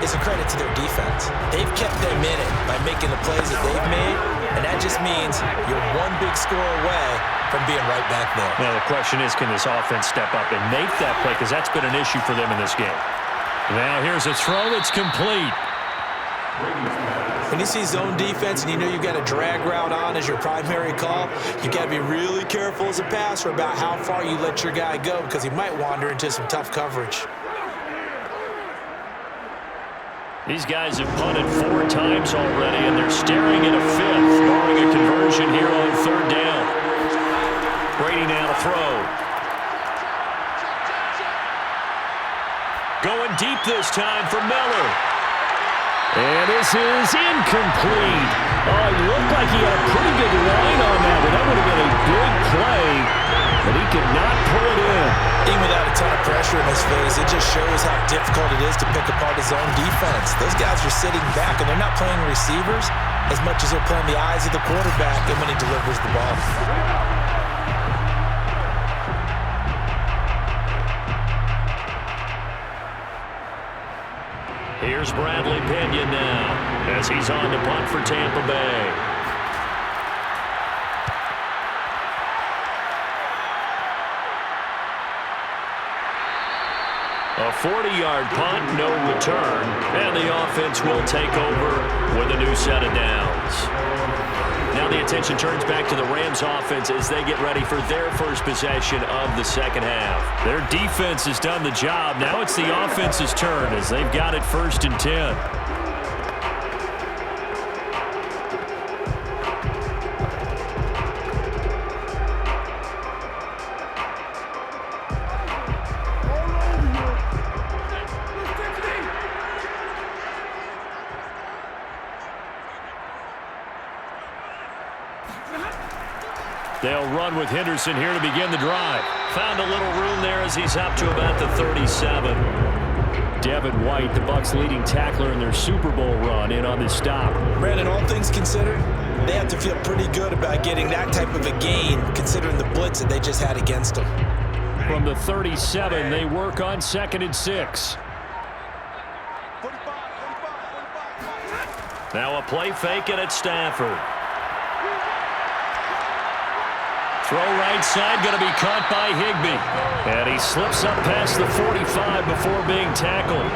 is a credit to their defense. They've kept them in it by making the plays that they've made, and that just means you're one big score away from being right back there. Now, the question is, can this offense step up and make that play? Because that's been an issue for them in this game. Now, here's a throw that's complete. When you see zone defense and you know you've got a drag route on as your primary call, you got to be really careful as a passer about how far you let your guy go because he might wander into some tough coverage. These guys have punted 4 times already, and they're staring at a 5th, barring a conversion here on third down. Brady now to throw. Going deep this time for Miller. And this is incomplete. Oh, he looked like he had a pretty good line on that, but that would have been a big play, but he could not pull it in. Even without a ton of pressure in his face. It just shows how difficult it is to pick apart his own defense. Those guys are sitting back, and they're not playing receivers as much as they're playing the eyes of the quarterback and when he delivers the ball. Here's Bradley Pinion now as he's on to punt for Tampa Bay. A 40-yard punt, no return, and the offense will take over with a new set of downs. Now the attention turns back to the Rams offense as they get ready for their first possession of the second half. Their defense has done the job. Now it's the offense's turn as they've got it 1st and 10. They'll run with Henderson here to begin the drive. Found a little room there as he's up to about the 37. Devin White, the Bucs' leading tackler in their Super Bowl run, in on this stop. Brandon, all things considered, they have to feel pretty good about getting that type of a gain considering the blitz that they just had against them. From the 37, they work on 2nd and 6. Now a play fake and it's Stafford. Throw right side, going to be caught by Higbee. And he slips up past the 45 before being tackled.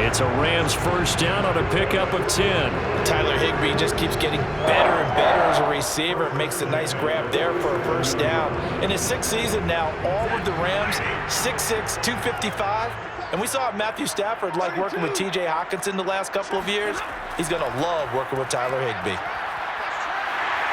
It's a Rams first down on a pickup of 10. Tyler Higbee just keeps getting better and better as a receiver. Makes a nice grab there for a first down. In his 6th season now, all with the Rams, 6'6", 255. And we saw Matthew Stafford like working with T.J. Hockenson the last couple of years. He's going to love working with Tyler Higbee.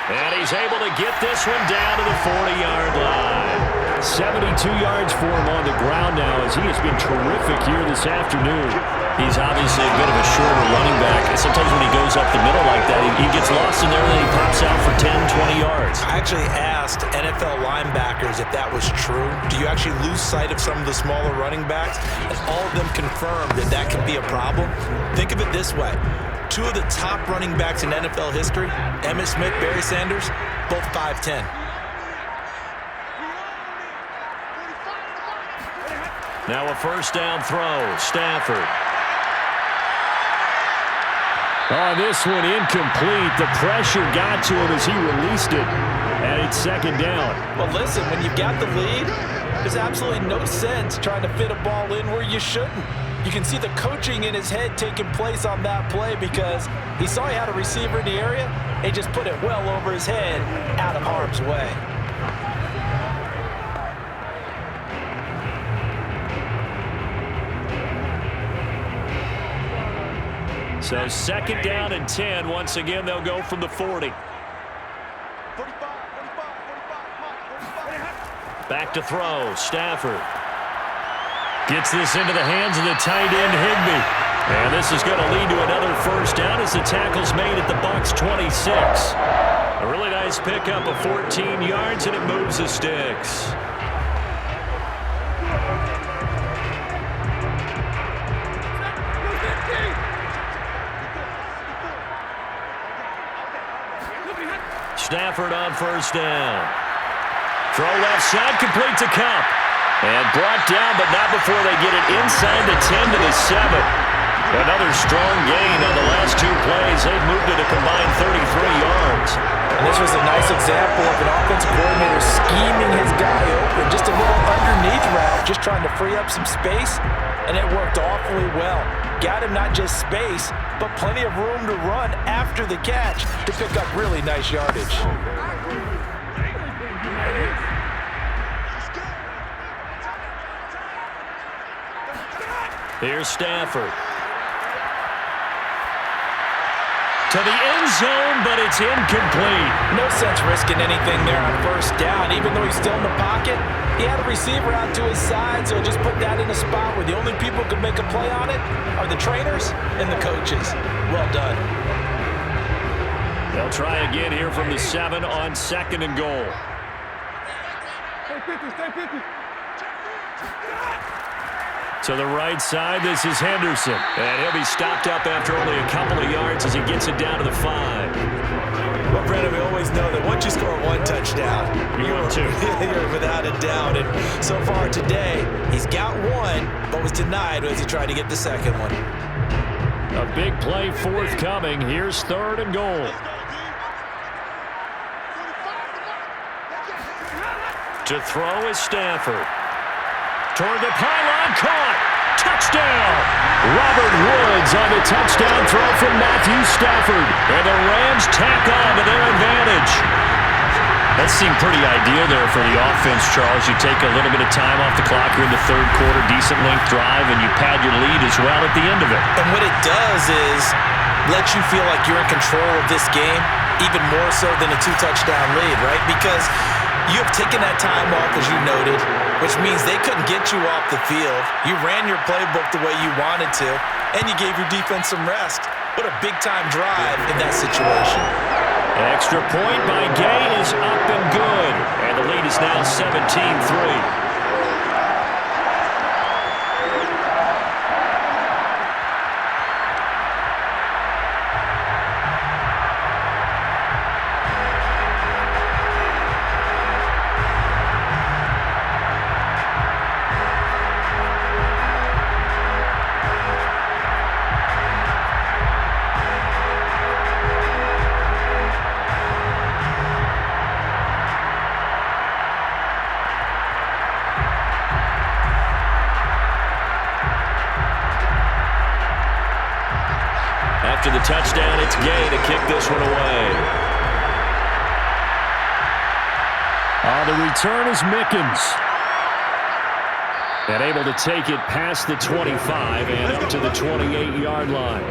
And he's able to get this one down to the 40-yard line. 72 yards for him on the ground now as he has been terrific here this afternoon. He's obviously a bit of a shorter running back. Sometimes when he goes up the middle like that, he gets lost in there and then he pops out for 10, 20 yards. I actually asked NFL linebackers if that was true. Do you actually lose sight of some of the smaller running backs? And all of them confirmed that that can be a problem. Think of it this way. 2 of the top running backs in NFL history, Emmitt Smith, Barry Sanders, both 5'10". Now a first down throw, Stafford. Oh, this one incomplete. The pressure got to him as he released it, and it's 2nd down. Well, listen, when you've got the lead, there's absolutely no sense trying to fit a ball in where you shouldn't. You can see the coaching in his head taking place on that play because he saw he had a receiver in the area. He just put it well over his head, out of harm's way. So 2nd down and 10. Once again, they'll go from the 40. Back to throw, Stafford. Gets this into the hands of the tight end, Higbee. And this is going to lead to another first down as the tackle's made at the Bucs' 26. A really nice pickup of 14 yards, and it moves the sticks. Stafford on first down. Throw left side, complete to Cup. And brought down, but not before they get it inside the 10 to the 7. Another strong gain on the last 2 plays. They've moved it a combined 33 yards. And this was a nice example of an offensive coordinator scheming his guy open. Just a little underneath route, just trying to free up some space. And it worked awfully well. Got him not just space, but plenty of room to run after the catch to pick up really nice yardage. Here's Stafford. To the end zone, but it's incomplete. No sense risking anything there on first down. Even though he's still in the pocket, he had a receiver out to his side, so just put that in a spot where the only people who can make a play on it are the trainers and the coaches. Well done. They'll try again here from the 7 on 2nd and goal. Stay 50, stay 50. To the right side, this is Henderson. And he'll be stopped up after only a couple of yards as he gets it down to the 5. Well, Brandon, we always know that once you score one touchdown, you're without a doubt. And so far today, he's got one, but was denied as he tried to get the second one. A big play forthcoming. Here's 3rd and goal. To throw is Stafford. Toward the pylon, caught. Touchdown! Robert Woods on the touchdown throw from Matthew Stafford. And the Rams tack on to their advantage. That seemed pretty ideal there for the offense, Charles. You take a little bit of time off the clock here in the 3rd quarter, decent length drive, and you pad your lead as well at the end of it. And what it does is let you feel like you're in control of this game, even more so than a 2-touchdown lead, right? Because you have taken that time off, as you noted, which means they couldn't get you off the field. You ran your playbook the way you wanted to, and you gave your defense some rest. What a big-time drive in that situation. Extra point by Gain is up and good. And the lead is now 17-3. After the touchdown, it's Gay to kick this one away. On the return is Mickens. And able to take it past the 25 and up to the 28-yard line.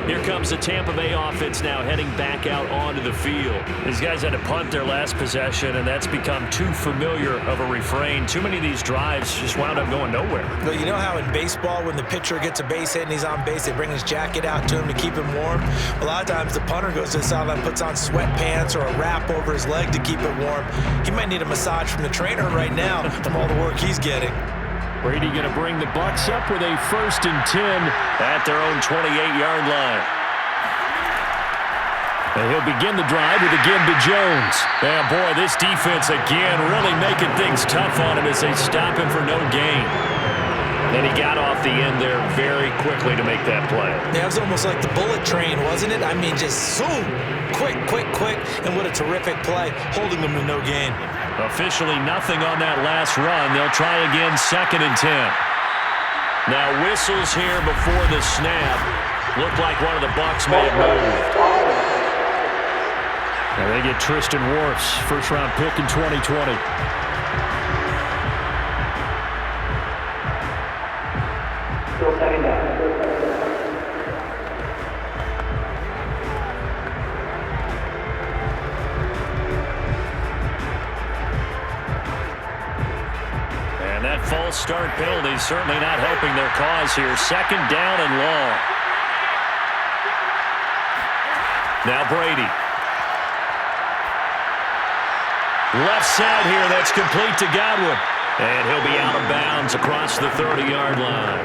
Here comes the Tampa Bay offense now heading back out onto the field. These guys had to punt their last possession, and that's become too familiar of a refrain. Too many of these drives just wound up going nowhere. Well, you know how in baseball when the pitcher gets a base hit and he's on base, they bring his jacket out to him to keep him warm? A lot of times the punter goes to the sideline, puts on sweatpants or a wrap over his leg to keep it warm. He might need a massage from the trainer right now from all the work he's getting. Brady going to bring the Bucs up with a 1st and 10 at their own 28-yard line. And he'll begin the drive with a give to Jones. And boy, this defense again really making things tough on him as they stop him for no gain. Then he got off the end there very quickly to make that play. Yeah, it was almost like the bullet train, wasn't it? I mean, just zoom, quick, and what a terrific play, holding them to no gain. Officially nothing on that last run. They'll try again 2nd and 10. Now whistles here before the snap. Looked like one of the Bucs may have moved. Now they get Tristan Wirfs, first-round pick in 2020. Still 2nd down. That false start penalty certainly not helping their cause here. 2nd down and long. Now Brady. Left side here, that's complete to Godwin. And he'll be out of bounds across the 30-yard line.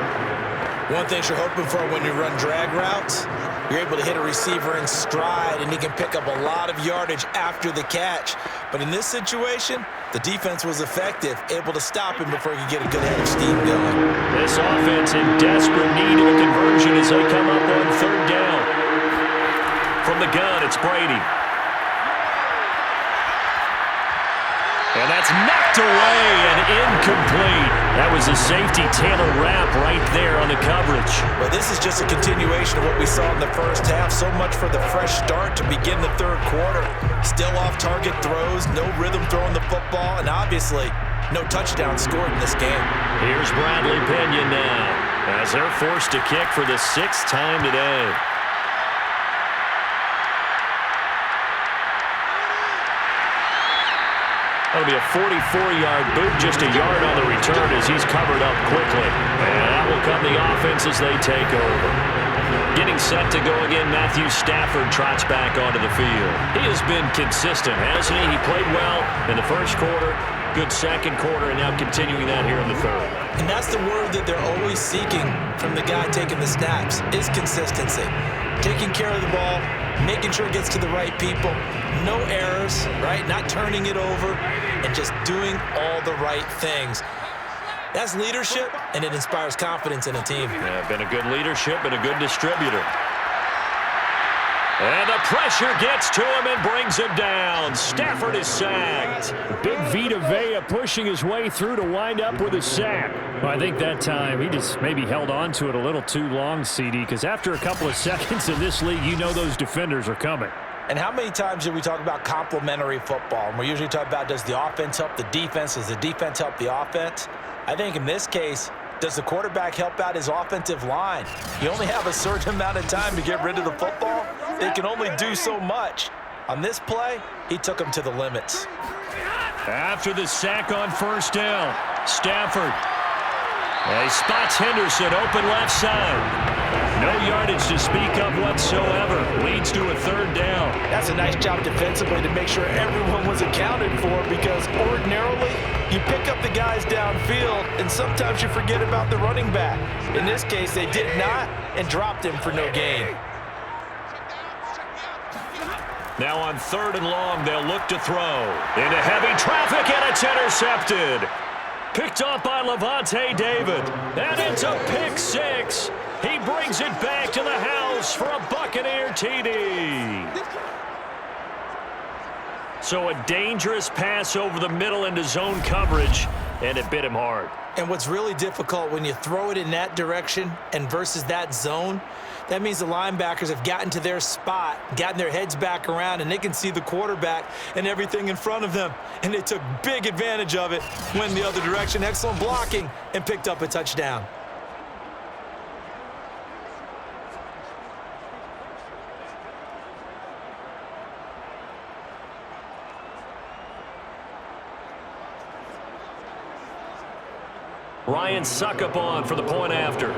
One thing you're hoping for when you run drag routes, you're able to hit a receiver in stride, and he can pick up a lot of yardage after the catch. But in this situation, the defense was effective, able to stop him before he could get a good head of steam going. This offense in desperate need of a conversion as they come up on 3rd down. From the gun, it's Brady. And that's knocked away and incomplete. That was a safety Taylor Rapp right there on the coverage. Well, this is just a continuation of what we saw in the first half. So much for the fresh start to begin the 3rd quarter. Still off-target throws, no rhythm throwing the football, and obviously no touchdown scored in this game. Here's Bradley Pena now as they're forced to kick for the 6th time today. That'll be a 44-yard boot, just a yard on the return as he's covered up quickly. And that will come the offense as they take over. Getting set to go again, Matthew Stafford trots back onto the field. He has been consistent, hasn't he? He played well in the 1st quarter, Good second quarter, and now continuing that here in the third. And that's the word that they're always seeking from the guy taking the snaps, is consistency. Taking care of the ball, making sure it gets to the right people, no errors, right? Not turning it over, and just doing all the right things. That's leadership, and it inspires confidence in a team. Yeah, been a good leadership and a good distributor. And the pressure gets to him and brings him down. Stafford is sacked. Big Vita Vea pushing his way through to wind up with a sack. Well, I think that time he just maybe held on to it a little too long, CD, because after a couple of seconds in this league, you know those defenders are coming. And how many times do we talk about complementary football? And we usually talk about, does the offense help the defense? Does the defense help the offense? I think in this case, does the quarterback help out his offensive line? You only have a certain amount of time to get rid of the football. They can only do so much. On this play, he took him to the limits. After the sack on first down, Stafford. He spots Henderson open left side. No yardage to speak of whatsoever. Leads to a third down. That's a nice job defensively to make sure everyone was accounted for, because ordinarily you pick up the guys downfield and sometimes you forget about the running back. In this case, they did not and dropped him for no gain. Now on third and long, they'll look to throw. Into heavy traffic, and it's intercepted. Picked off by Levante David. And it's a pick six. He brings it back to the house for a Buccaneer TD. So a dangerous pass over the middle into zone coverage, and it bit him hard. And what's really difficult when you throw it in that direction and versus that zone, that means the linebackers have gotten to their spot, gotten their heads back around, and they can see the quarterback and everything in front of them. And they took big advantage of it, went the other direction, excellent blocking, and picked up a touchdown. Ryan Suckup on for the point after.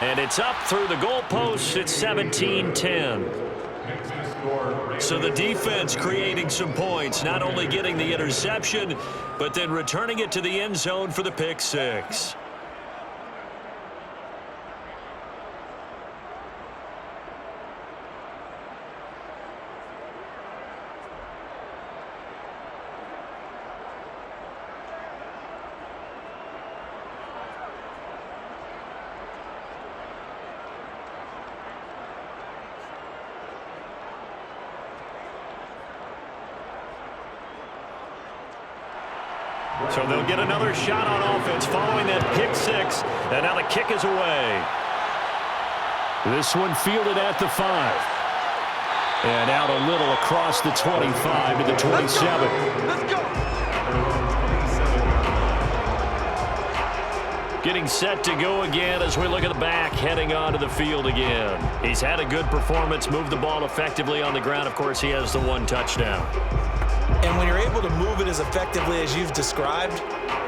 And it's up through the goalposts. It's 17-10. So the defense creating some points, not only getting the interception, but then returning it to the end zone for the pick six. So they'll get another shot on offense following that pick six. And now the kick is away. This one fielded at the 5. And out a little across the 25 to the 27. Let's go. Getting set to go again as we look at the back, heading onto the field again. He's had a good performance, moved the ball effectively on the ground. Of course, he has the one touchdown. And when you're able to move it as effectively as you've described,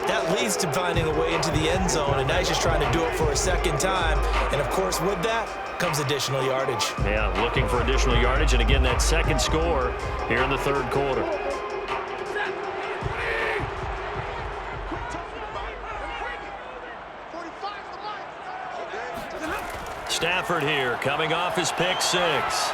that leads to finding a way into the end zone, and now he's just trying to do it for a second time. And, of course, with that comes additional yardage. Yeah, looking for additional yardage, and again, that second score here in the third quarter. Stafford here, coming off his pick six.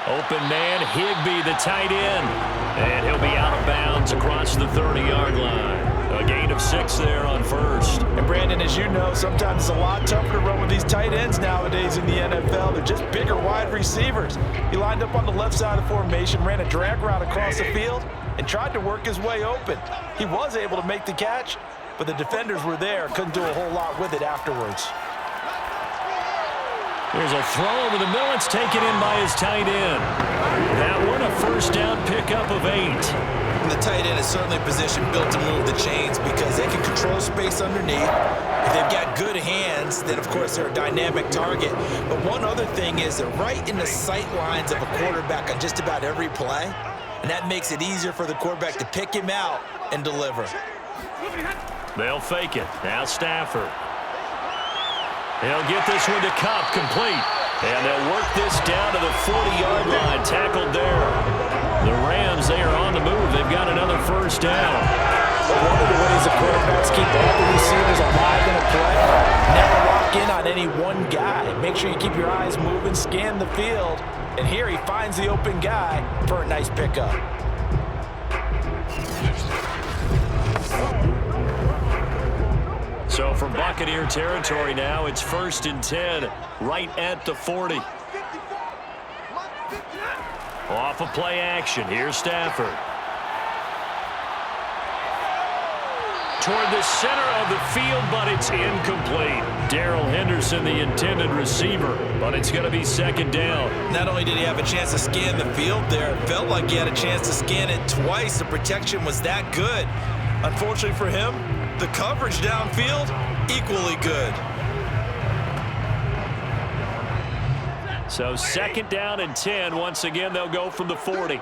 Open man, Higbee, the tight end. And he'll be out of bounds across the 30-yard line. A gain of 6 there on first. And, Brandon, as you know, sometimes it's a lot tougher to run with these tight ends nowadays in the NFL. They're just bigger wide receivers. He lined up on the left side of the formation, ran a drag route across the field, and tried to work his way open. He was able to make the catch, but the defenders were there, couldn't do a whole lot with it afterwards. There's a throw over the middle. It's taken in by his tight end. That one a first down pickup of 8. And the tight end is certainly a position built to move the chains because they can control space underneath. If they've got good hands, then, of course, they're a dynamic target. But one other thing is they're right in the sight lines of a quarterback on just about every play. And that makes it easier for the quarterback to pick him out and deliver. They'll fake it. Now Stafford. He'll get this one to Cup, complete. And they'll work this down to the 40-yard line. Tackled there. The Rams, they are on the move. They've got another first down. One of the ways the quarterbacks keep all the receivers alive in a play, never lock in on any one guy. Make sure you keep your eyes moving, scan the field. And here he finds the open guy for a nice pickup. So from Buccaneer territory now, it's 1st and 10, right at the 40. Off of play action, here's Stafford. Toward the center of the field, but it's incomplete. Darrell Henderson, the intended receiver, but it's going to be 2nd down. Not only did he have a chance to scan the field there, it felt like he had a chance to scan it twice. The protection was that good. Unfortunately for him, the coverage downfield, equally good. So 2nd down and 10. Once again, they'll go from the 40.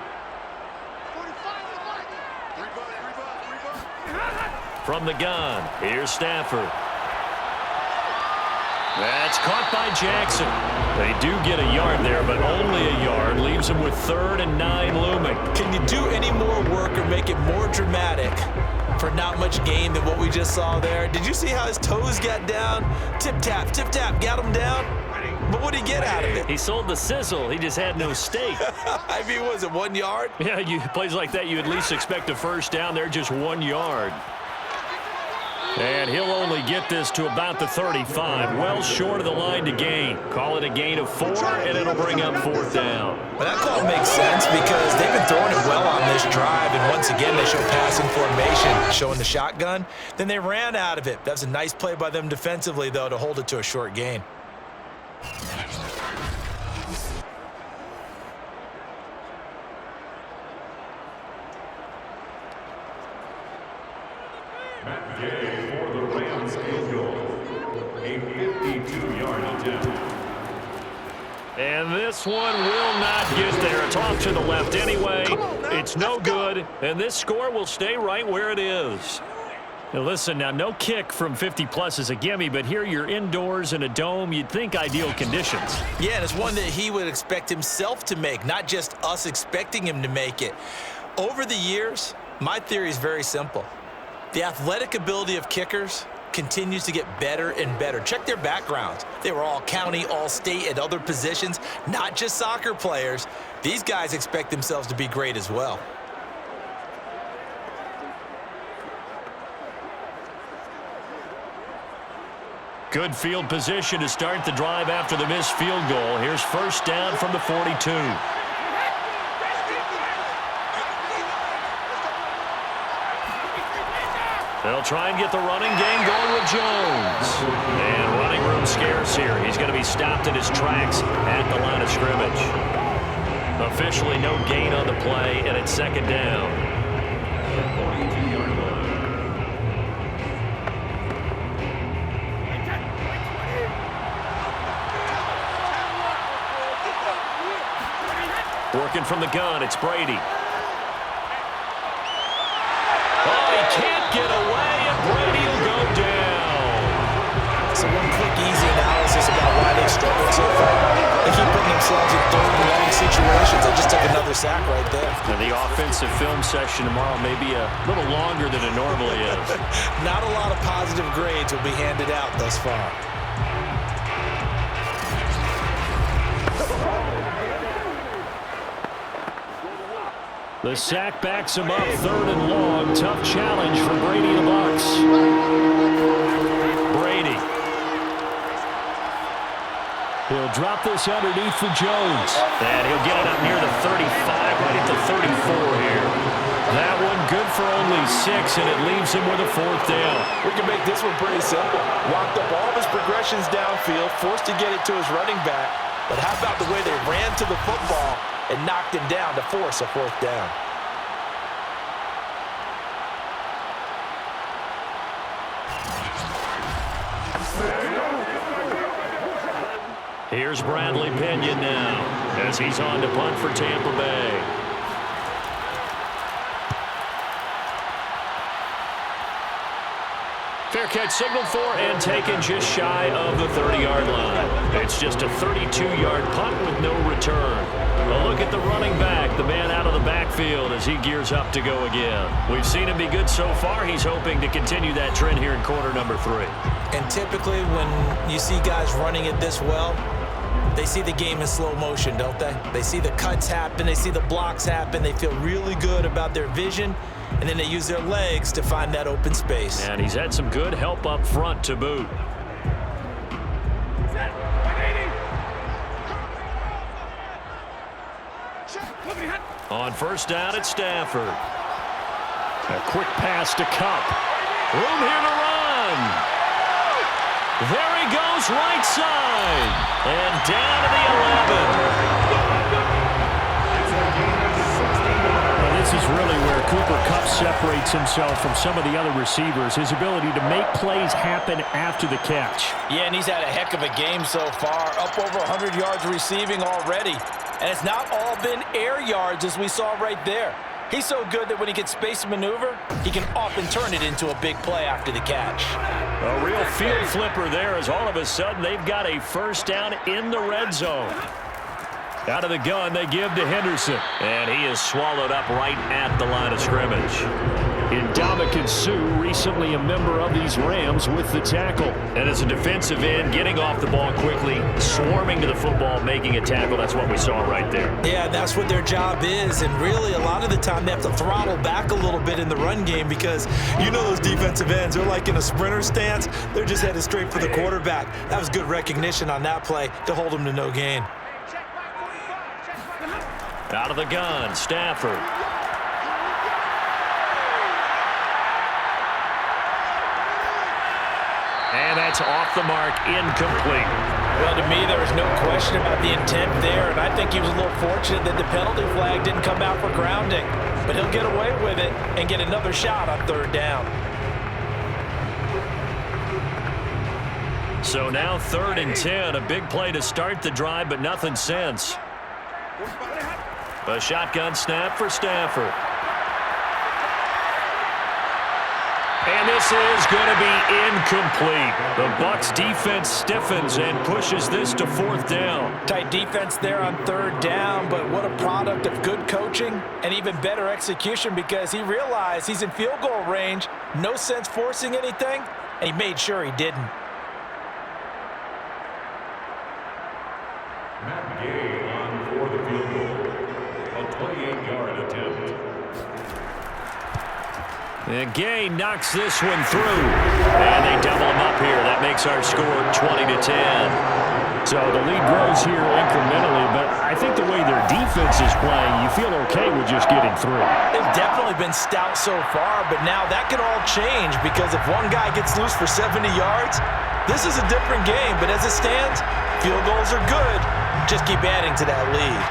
From the gun, here's Stafford. That's caught by Jackson. They do get a yard there, but only a yard. Leaves them with 3rd and 9 looming. Can you do any more work or make it more dramatic for not much gain than what we just saw there? Did you see how his toes got down? Tip-tap, got him down. But what did he get out of it? He sold the sizzle. He just had no steak. I mean, was it 1 yard? Yeah, plays like that, you at least expect a first down. They're just 1 yard. And he'll only get this to about the 35. Well short of the line to gain. Call it a gain of 4, and it'll bring up 4th down. Well, that call makes sense because they've been throwing it well on this drive, and once again they show passing formation, showing the shotgun. Then they ran out of it. That's a nice play by them defensively, though, to hold it to a short gain. Matt Gay for the Rams field goal. A 52-yard attempt. And this one will not get there. It's off to the left anyway. It's no good, and this score will stay right where it is. Now listen, now no kick from 50-plus is a gimme, but here you're indoors in a dome. You'd think ideal conditions. Yeah, and it's one that he would expect himself to make, not just us expecting him to make it. Over the years, my theory is very simple. The athletic ability of kickers continues to get better and better. Check their backgrounds. They were all county, all state, at other positions, not just soccer players. These guys expect themselves to be great as well. Good field position to start the drive after the missed field goal. Here's 1st down from the 42. They'll try and get the running game going with Jones. And running room scarce here. He's going to be stopped in his tracks at the line of scrimmage. Officially no gain on the play, and it's 2nd down. Working from the gun, it's Brady. Oh, he can't get away, and Brady will go down. So one quick, easy analysis about why they've struggled so far. They keep putting themselves in 3rd and long situations. They just took another sack right there. And the offensive film session tomorrow may be a little longer than it normally is. Not a lot of positive grades will be handed out thus far. The sack backs him up, 3rd and long. Tough challenge for Brady and the Bucs. Brady. He'll drop this underneath for Jones. And he'll get it up near the 35, right at the 34 here. That one good for only 6, and it leaves him with a 4th down. We can make this one pretty simple. Walked up all of his progressions downfield, forced to get it to his running back. But how about the way they ran to the football and knocked him down to force a 4th down? Here's Bradley Pinion now as he's on to punt for Tampa Bay. Fair catch signaled for and taken just shy of the 30-yard line. It's just a 32-yard punt with no return. A look at the running back, the man out of the backfield as he gears up to go again. We've seen him be good so far. He's hoping to continue that trend here in quarter number 3. And typically when you see guys running it this well, they see the game in slow motion, don't they? They see the cuts happen, they see the blocks happen, they feel really good about their vision, and then they use their legs to find that open space. And he's had some good help up front to boot. On first down, it's Stafford. A quick pass to Cup. Room here to run. There he goes, right side. And down to the 11. Well, this is really where Cooper Kupp separates himself from some of the other receivers, his ability to make plays happen after the catch. Yeah, and he's had a heck of a game so far, up over 100 yards receiving already. And it's not all been air yards as we saw right there. He's so good that when he gets space to maneuver, he can often turn it into a big play after the catch. A real field flipper there as all of a sudden they've got a first down in the red zone. Out of the gun, they give to Henderson. And he is swallowed up right at the line of scrimmage. Ndamukong Suh, recently a member of these Rams, with the tackle. And as a defensive end, getting off the ball quickly, swarming to the football, making a tackle. That's what we saw right there. Yeah, that's what their job is. And really, a lot of the time, they have to throttle back a little bit in the run game because you know those defensive ends, they're like in a sprinter stance. They're just headed straight for the quarterback. That was good recognition on that play to hold him to no gain. Out of the gun, Stafford. And that's off the mark, incomplete. Well, to me, there was no question about the intent there, and I think he was a little fortunate that the penalty flag didn't come out for grounding. But he'll get away with it and get another shot on third down. So now 3rd and 10, a big play to start the drive, but nothing since. A shotgun snap for Stafford. And this is going to be incomplete. The Bucs defense stiffens and pushes this to 4th down. Tight defense there on 3rd down, but what a product of good coaching and even better execution because he realized he's in field goal range, no sense forcing anything, and he made sure he didn't. Matt Gay on for the field goal. A 28-yard attempt. And Gay knocks this one through. And they double him up here. That makes our score 20-10. So the lead grows here incrementally, but I think the way their defense is playing, you feel okay with just getting through. They've definitely been stout so far, but now that could all change because if one guy gets loose for 70 yards, this is a different game. But as it stands, field goals are good. Just keep adding to that lead.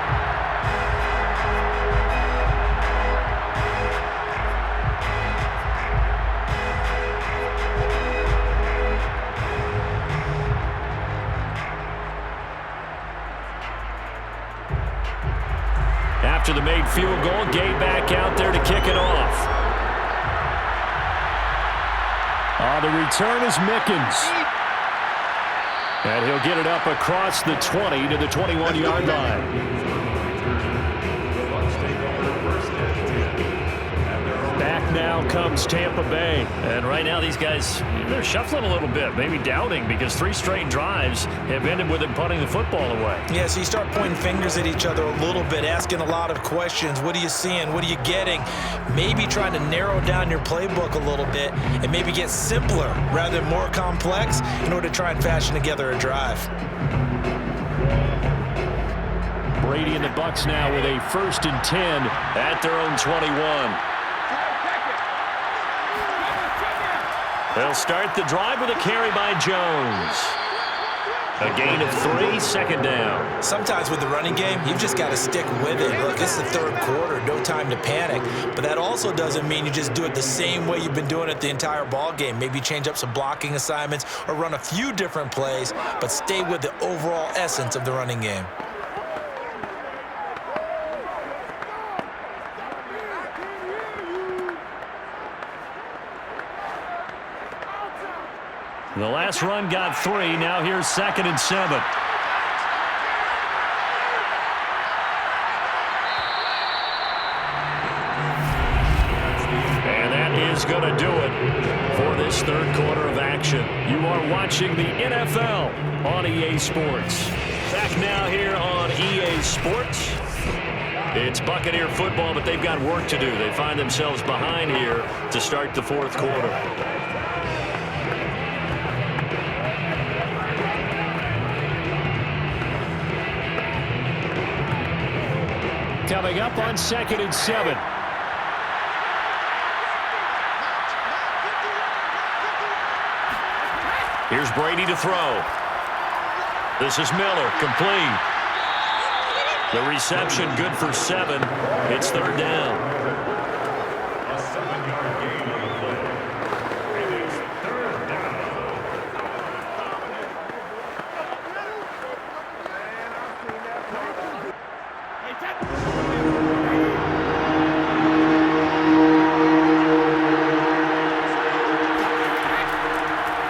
After the made field goal, Gay back out there to kick it off. The return is Mickens. And he'll get it up across the 20 to the 21-yard line. Back now comes Tampa Bay. And right now these guys, they're shuffling a little bit, maybe doubting because 3 straight drives have ended with them punting the football away. Yeah, so you start pointing fingers at each other a little bit, asking a lot of questions. What are you seeing? What are you getting? Maybe trying to narrow down your playbook a little bit and maybe get simpler rather than more complex in order to try and fashion together a drive. Brady and the Bucs now with a 1st and 10 at their own 21. They'll start the drive with a carry by Jones. A gain of 3, 2nd down. Sometimes with the running game, you've just got to stick with it. Look, it's the 3rd quarter, no time to panic. But that also doesn't mean you just do it the same way you've been doing it the entire ball game. Maybe change up some blocking assignments or run a few different plays, but stay with the overall essence of the running game. The last run got 3. Now here's 2nd and 7. And that is going to do it for this third quarter of action. You are watching the NFL on EA Sports. Back now here on EA Sports. It's Buccaneer football, but they've got work to do. They find themselves behind here to start the fourth quarter. Coming up on 2nd and 7. Here's Brady to throw. This is Miller, complete. The reception good for 7. It's 3rd down. A 7-yard gain on the play. It is 3rd down.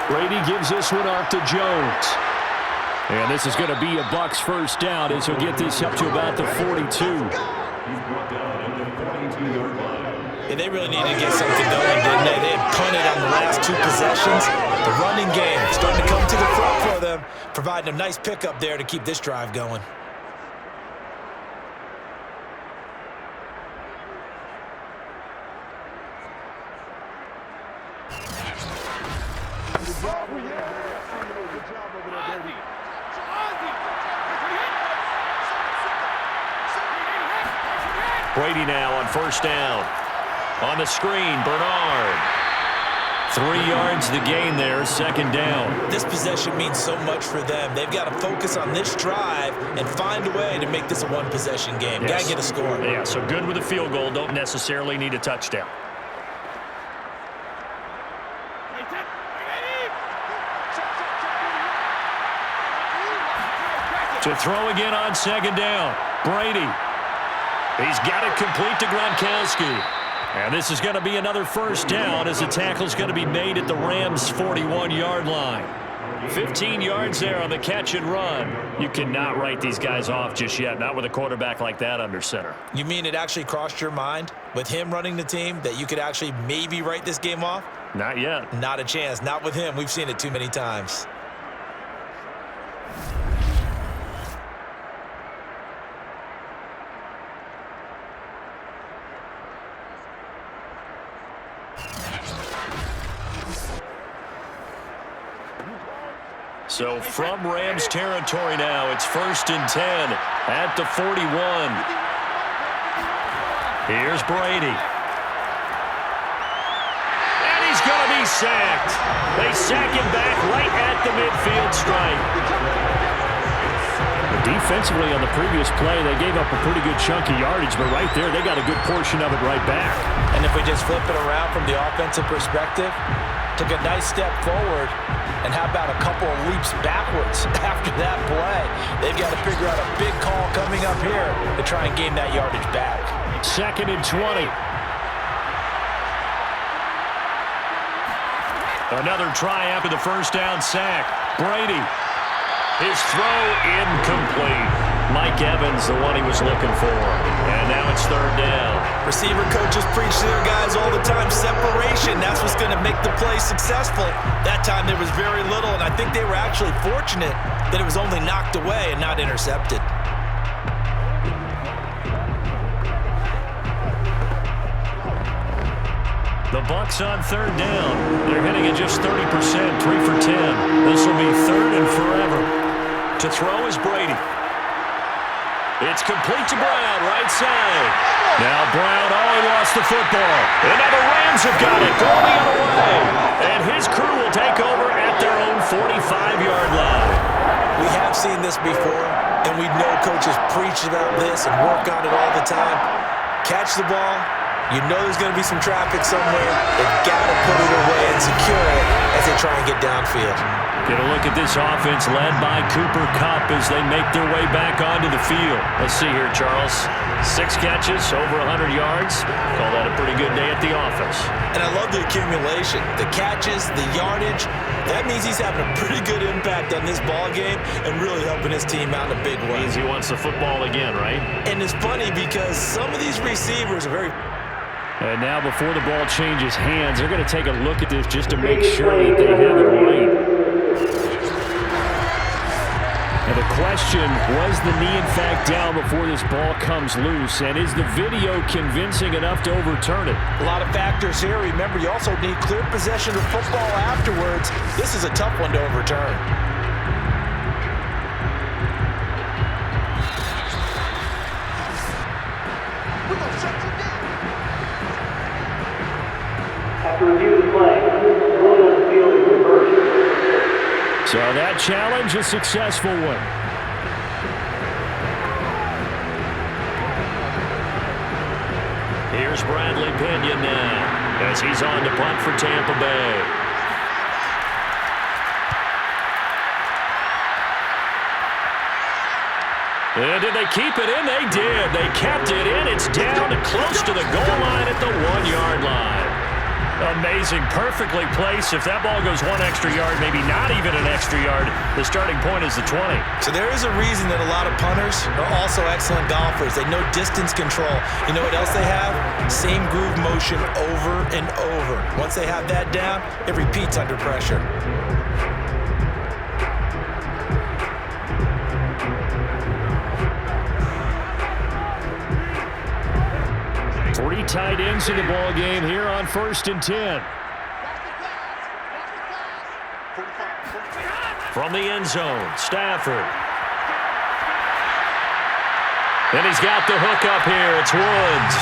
Brady gives this one off to Jones. And this is going to be a Bucs first down as he'll get this up to about the 42. He's brought down at the 42-yard line. Yeah, they really needed to get something going, didn't they? They had punted on the last 2 possessions. The running game starting to come to the front for them, providing a nice pickup there to keep this drive going. Brady now on first down. On the screen, Bernard. 3 yards the gain there, 2nd down. This possession means so much for them. They've got to focus on this drive and find a way to make this a one-possession game. Yes. Got to get a score. Yeah, so good with a field goal. Don't necessarily need a touchdown. To throw again on 2nd down. Brady. He's got it complete to Gronkowski. And this is going to be another first down as the tackle's going to be made at the Rams' 41-yard line. 15 yards there on the catch and run. You cannot write these guys off just yet, not with a quarterback like that under center. You mean it actually crossed your mind with him running the team that you could actually maybe write this game off? Not yet. Not a chance. Not with him. We've seen it too many times. So from Rams territory now, it's 1st and 10 at the 41. Here's Brady. And he's going to be sacked. They sack him back right at the midfield stripe. Defensively on the previous play, they gave up a pretty good chunk of yardage, but right there, they got a good portion of it right back. And if we just flip it around from the offensive perspective, took a nice step forward, and how about a couple of leaps backwards after that play? They've got to figure out a big call coming up here to try and gain that yardage back. 2nd and 20. Another try after the first down sack. Brady. His throw incomplete. Mike Evans, the one he was looking for. And now it's 3rd down. Receiver coaches preach to their guys all the time, separation. That's what's going to make the play successful. That time there was very little, and I think they were actually fortunate that it was only knocked away and not intercepted. The Bucs on 3rd down. They're hitting at just 30%, 3 for 10. This will be 3rd and forever. To throw is Brady. It's complete to Brown, right side. Now Brown, he lost the football. And now the Rams have got it, going the other way. And his crew will take over at their own 45-yard line. We have seen this before, and we know coaches preach about this and work on it all the time. Catch the ball, You know there's going to be some traffic somewhere. They've got to put it away and secure it as they try and get downfield. Get a look at this offense led by Cooper Kupp as they make their way back onto the field. Let's see here, Charles. 6 catches, over 100 yards. Call that a pretty good day at the office. And I love the accumulation, the catches, the yardage. That means he's having a pretty good impact on this ball game and really helping his team out in a big way. Means he wants the football again, right? And it's funny because some of these receivers are very... And now before the ball changes hands, they're going to take a look at this just to make sure that they have it right. And the question, was the knee in fact down before this ball comes loose? And is the video convincing enough to overturn it? A lot of factors here. Remember, you also need clear possession of football afterwards. This is a tough one to overturn. After review of the play, ruling on the field is reversed. So that challenge, a successful one. Here's Bradley Pinion now as he's on to punt for Tampa Bay. And did they keep it in? They did. They kept it in. It's down to close to the goal line at the 1-yard line. Amazing. Perfectly placed. If that ball goes 1 extra yard, maybe not even an extra yard, the starting point is the 20. So there is a reason that a lot of punters are also excellent golfers. They know distance control. You know what else they have? Same groove motion over and over. Once they have that down, it repeats under pressure. 3 tight ends in the ball game here on 1st and 10. From the end zone, Stafford. And he's got the hook up here. It's Woods.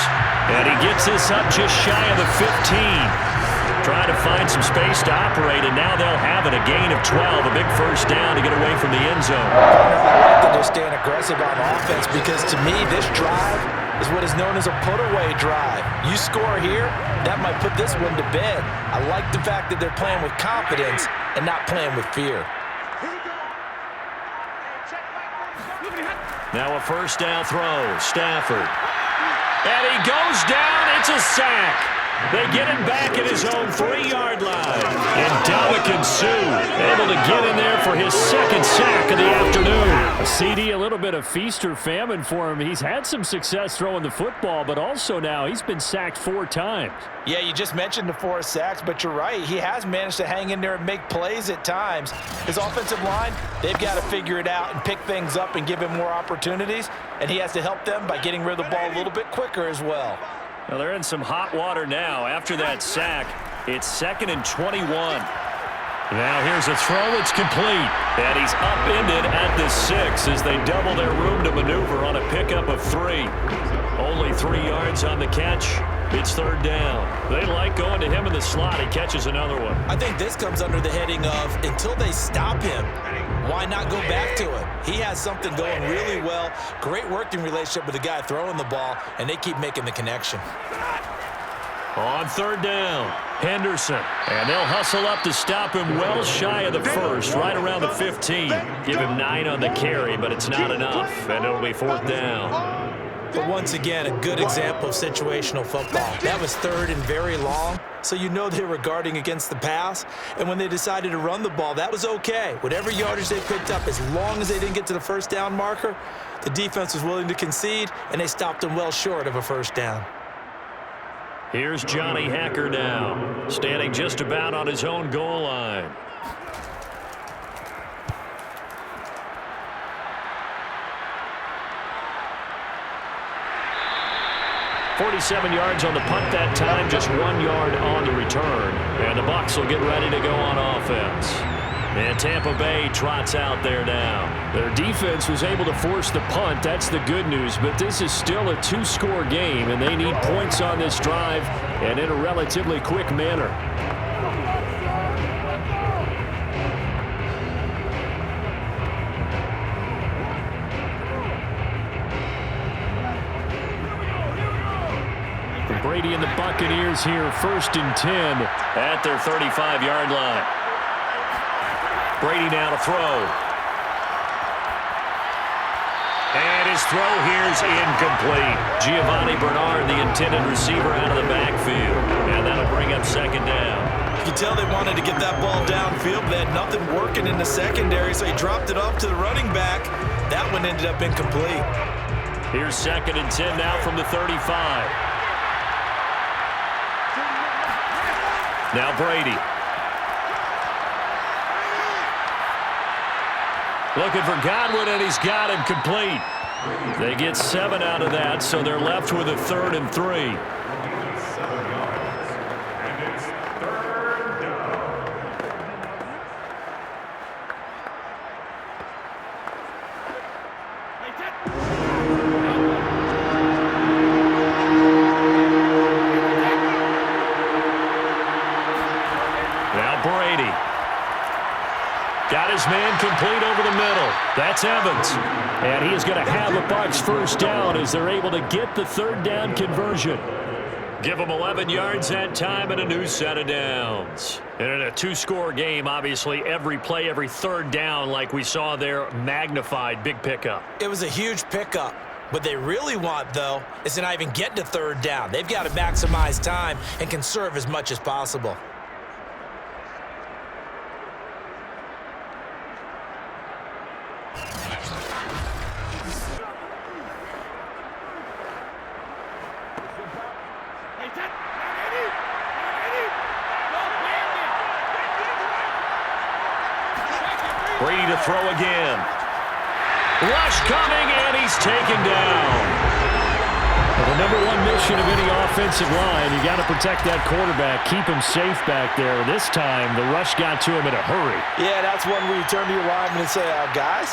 And he gets this up just shy of the 15. Trying to find some space to operate, and now they'll have it. A gain of 12, a big first down to get away from the end zone. I like that they're staying aggressive on offense because, to me, this drive is what is known as a put-away drive. You score here, that might put this one to bed. I like the fact that they're playing with confidence and not playing with fear. Now a first down throw, Stafford. And he goes down, it's a sack. They get him back at his own 3-yard line. And Dominican Sue able to get in there for his 2nd sack of the afternoon. CD, a little bit of feast or famine for him. He's had some success throwing the football, but also now he's been sacked 4 times. Yeah, you just mentioned the 4 sacks, but you're right. He has managed to hang in there and make plays at times. His offensive line, they've got to figure it out and pick things up and give him more opportunities, and he has to help them by getting rid of the ball a little bit quicker as well. Well, they're in some hot water now. After that sack, it's 2nd and 21. Now here's a throw. It's complete. And he's upended at the 6 as they double their room to maneuver on a pickup of 3. Only 3 yards on the catch. It's 3rd down. They like going to him in the slot. He catches another one. I think this comes under the heading of until they stop him, why not go back to it? He has something going really well. Great working relationship with the guy throwing the ball, and they keep making the connection. On 3rd down, Henderson. And they'll hustle up to stop him well shy of the 1st, right around the 15. Give him 9 on the carry, but it's not enough, and it'll be 4th down. But once again, a good example of situational football. That was 3rd and very long, so you know they were guarding against the pass. And when they decided to run the ball, that was okay. Whatever yardage they picked up, as long as they didn't get to the 1st down marker, the defense was willing to concede, and they stopped them well short of a 1st down. Here's Johnny Hacker now, standing just about on his own goal line. 47 yards on the punt that time, just 1 yard on the return. And the Bucs will get ready to go on offense. And Tampa Bay trots out there now. Their defense was able to force the punt. That's the good news. But this is still a 2-score game, and they need points on this drive and in a relatively quick manner. Brady and the Buccaneers here, 1st and 10 at their 35-yard line. Brady now to throw. And his throw here's incomplete. Giovanni Bernard, the intended receiver, out of the backfield. And that'll bring up 2nd down. You can tell they wanted to get that ball downfield, but they had nothing working in the secondary, so he dropped it off to the running back. That one ended up incomplete. Here's 2nd and 10 now from the 35. Now Brady. Looking for Godwin, and he's got him complete. They get 7 out of that, so they're left with a 3rd and 3. 7 yards, and it's 3rd down. Now Brady. Got his man complete over the middle. That's Evans. And he is going to have the Bucs 1st down as they're able to get the 3rd down conversion. Give them 11 yards that time and a new set of downs. And in a 2-score game, obviously, every play, every 3rd down, like we saw there, magnified, big pickup. It was a huge pickup. What they really want, though, is to not even get to 3rd down. They've got to maximize time and conserve as much as possible. Brady to throw again. Rush coming, and he's taken down. Well, the #1 mission of any offensive line, you got to protect that quarterback, keep him safe back there. This time, the rush got to him in a hurry. Yeah, that's one where you turn to your lineman and say, guys,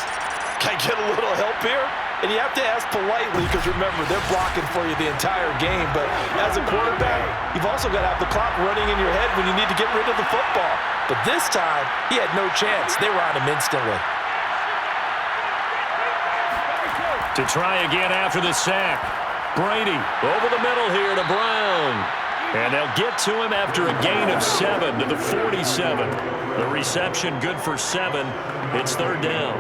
can I get a little help here? And you have to ask politely because, remember, they're blocking for you the entire game. But as a quarterback, you've also got to have the clock running in your head when you need to get rid of the football. But this time, he had no chance. They were on him instantly. To try again after the sack. Brady over the middle here to Brown. And they'll get to him after a gain of 7 to the 47. The reception good for 7. It's 3rd down.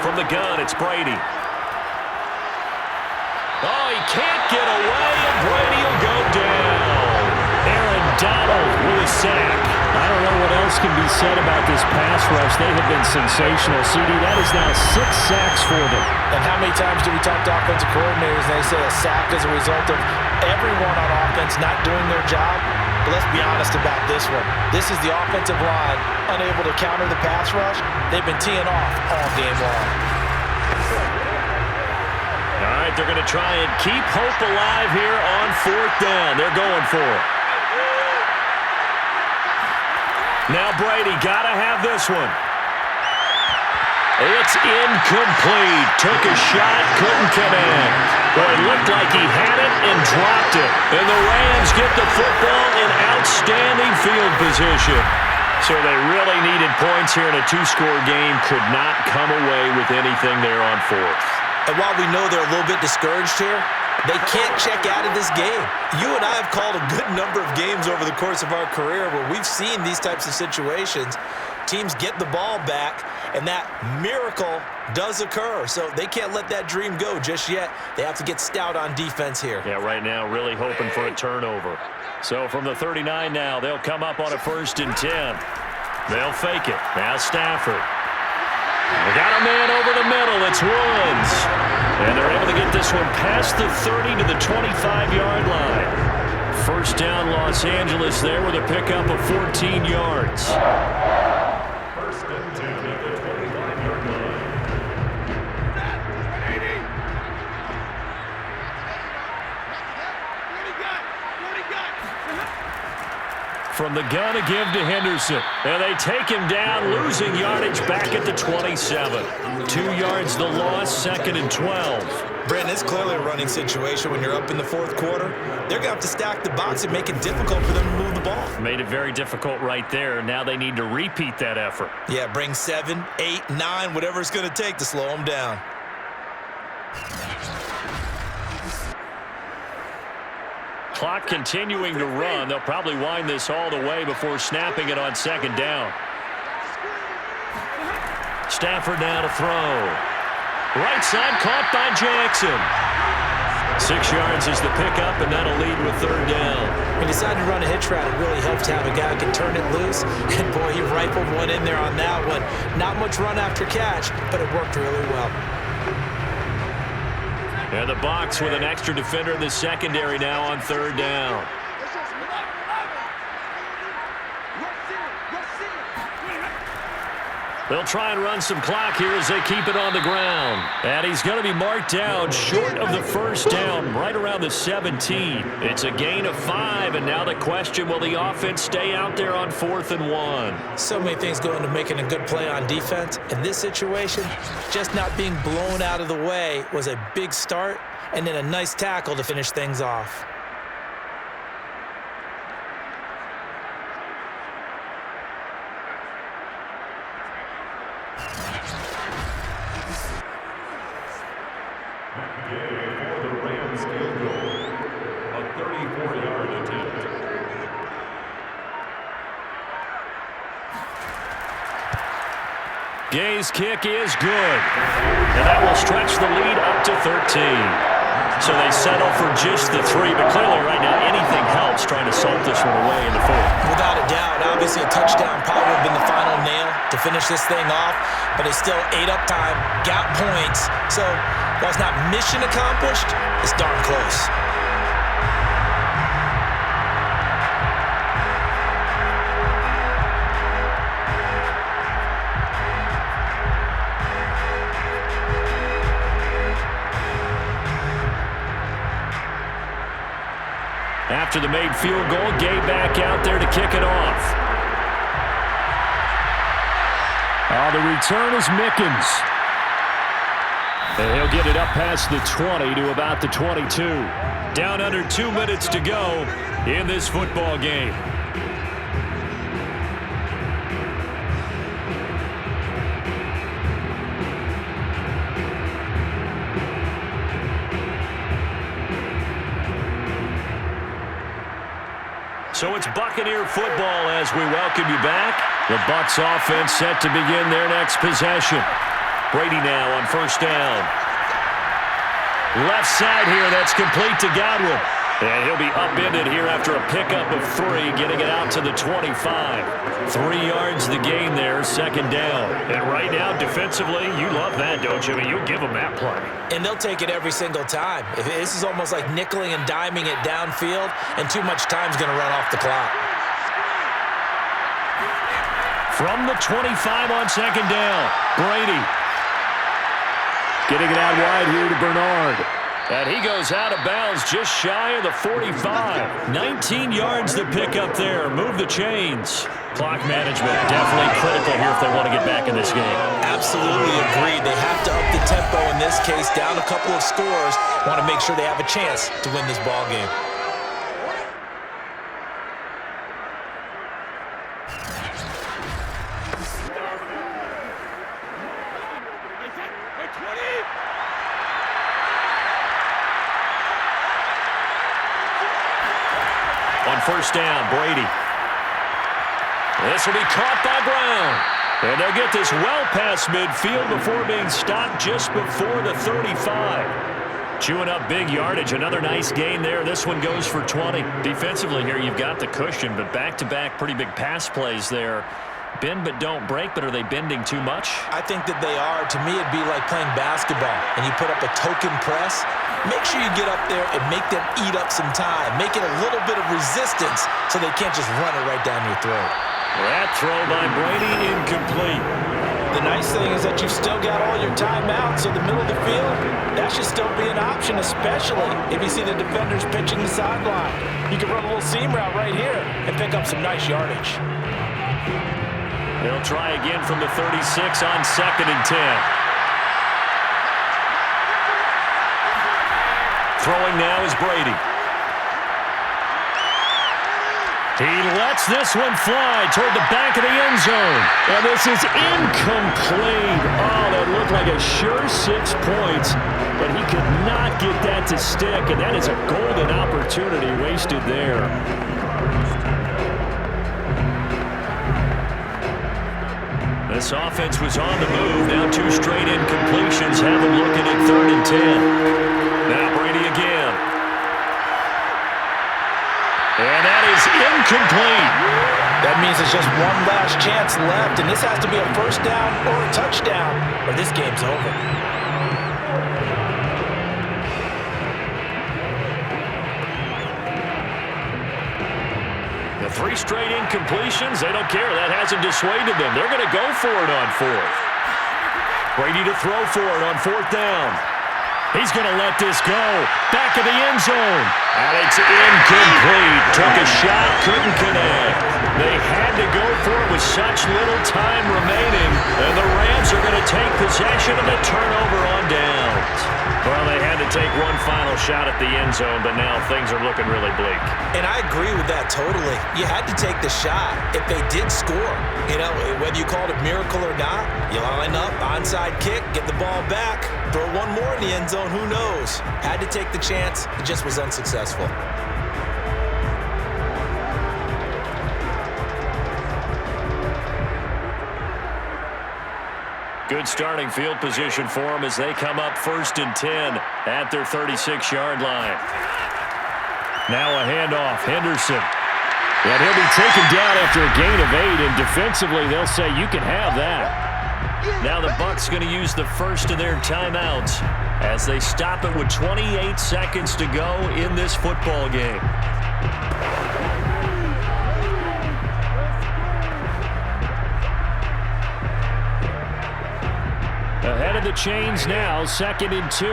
From the gun, it's Brady. Oh, he can't get away, and Brady will go down. Aaron Donald with a sack. I don't know what else can be said about this pass rush. They have been sensational. CD, that is now 6 sacks for them. And how many times do we talk to offensive coordinators and they say a sack is a result of everyone on offense not doing their job? But let's be honest about this one. This is the offensive line unable to counter the pass rush. They've been teeing off all game long. All right, they're going to try and keep hope alive here on 4th down. They're going for it. Now Brady got to have this one. It's incomplete. Took a shot, couldn't connect. Well, it looked like he had it and dropped it. And the Rams get the football in outstanding field position. So they really needed points here in a 2-score game. Could not come away with anything there on 4th. And while we know they're a little bit discouraged here, they can't check out of this game. You and I have called a good number of games over the course of our career where we've seen these types of situations. Teams get the ball back, and that miracle does occur. So they can't let that dream go just yet. They have to get stout on defense here. Yeah, right now really hoping for a turnover. So from the 39 now, they'll come up on a 1st and 10. They'll fake it. Now Stafford. They got a man over the middle. It's Woods. And they're able to get this one past the 30 to the 25-yard line. 1st down, Los Angeles there with a pickup of 14 yards. 1st and 10 at the 25-yard line. from the gun to give to Henderson. And they take him down, losing yardage back at the 27. 2 yards the loss, 2nd and 12. Brandon, it's clearly a running situation when you're up in the fourth quarter. They're going to have to stack the box and make it difficult for them to move the ball. Made it very difficult right there. Now they need to repeat that effort. Yeah, bring 7, 8, 9, whatever it's going to take to slow them down. Clock continuing to run. They'll probably wind this all the way before snapping it on 2nd down. Stafford now to throw. Right side caught by Jackson. 6 yards is the pickup, and that'll lead with 3rd down. He decided to run a hitch route. It really helped to have a guy who can turn it loose. And, boy, he rifled one in there on that one. Not much run after catch, but it worked really well. And the box with an extra defender in the secondary now on 3rd down. They'll try and run some clock here as they keep it on the ground. And he's going to be marked down short of the 1st down, right around the 17. It's a gain of 5, and now the question, will the offense stay out there on 4th and 1? So many things go into making a good play on defense. In this situation, just not being blown out of the way was a big start, and then a nice tackle to finish things off. For the Rams field goal, a 34-yard attempt. Gay's kick is good. And that will stretch the lead up to 13. So they settle for just the 3, but clearly right now anything helps trying to salt this one away in the 4th. Without a doubt, obviously a touchdown probably would have been the final nail to finish this thing off, but it's still 8 up time, got points. So while it's not mission accomplished, it's darn close. After the made field goal, Gay back out there to kick it off. The return is Mickens. And he'll get it up past the 20 to about the 22. Down under 2 minutes to go in this football game. So it's Buccaneer football as we welcome you back. The Bucs offense set to begin their next possession. Brady now on 1st down. Left side here, that's complete to Godwin. And he'll be upended here after a pickup of 3, getting it out to the 25. 3 yards the gain there, 2nd down. And right now, defensively, you love that, don't you? I mean, you'll give them that play. And they'll take it every single time. This is almost like nickeling and diming it downfield, and too much time's going to run off the clock. From the 25 on 2nd down, Brady. Getting it out wide here to Bernard. And he goes out of bounds just shy of the 45. 19 yards to pick up there. Move the chains. Clock management definitely critical here if they want to get back in this game. Absolutely agreed. They have to up the tempo in this case. Down a couple of scores. Want to make sure they have a chance to win this ball game. On 1st down, Brady. This will be caught by Brown. And they'll get this well past midfield before being stopped just before the 35. Chewing up big yardage. Another nice gain there. This one goes for 20. Defensively here, you've got the cushion, but back-to-back pretty big pass plays there. Bend but don't break, but are they bending too much? I think that they are. To me, it'd be like playing basketball, and you put up a token press. Make sure you get up there and make them eat up some time. Make it a little bit of resistance so they can't just run it right down your throat. That throw by Brady incomplete. The nice thing is that you've still got all your timeouts, so the middle of the field, that should still be an option, especially if you see the defenders pitching the sideline. You can run a little seam route right here and pick up some nice yardage. They'll try again from the 36 on 2nd and 10. Throwing now is Brady. He lets this one fly toward the back of the end zone. And this is incomplete. Oh, that looked like a sure 6 points. But he could not get that to stick. And that is a golden opportunity wasted there. This offense was on the move. Now 2 straight incompletions have them looking at 3rd and 10. Now Brady again. And that is incomplete. That means there's just one last chance left, and this has to be a first down or a touchdown, or this game's over. The 3 straight incompletions, they don't care. That hasn't dissuaded them. They're going to go for it on 4th. Brady to throw for it on 4th down. He's going to let this go. Back of the end zone. And it's incomplete. Took a shot, couldn't connect. They had to go for it with such little time remaining. And the Rams are going to take possession of the turnover on downs. Well, they had to take one final shot at the end zone, but now things are looking really bleak. And I agree with that totally. You had to take the shot if they did score. You know, whether you call it a miracle or not, you line up, onside kick, get the ball back, throw one more in the end zone, who knows? Had to take the chance, it just was unsuccessful. Good starting field position for them as they come up 1st and 10 at their 36-yard line. Now a handoff, Henderson. And he'll be taken down after a gain of 8, and defensively they'll say you can have that. Now the Bucs going to use the first of their timeouts as they stop it with 28 seconds to go in this football game. Ahead of the chains now, 2nd and 2.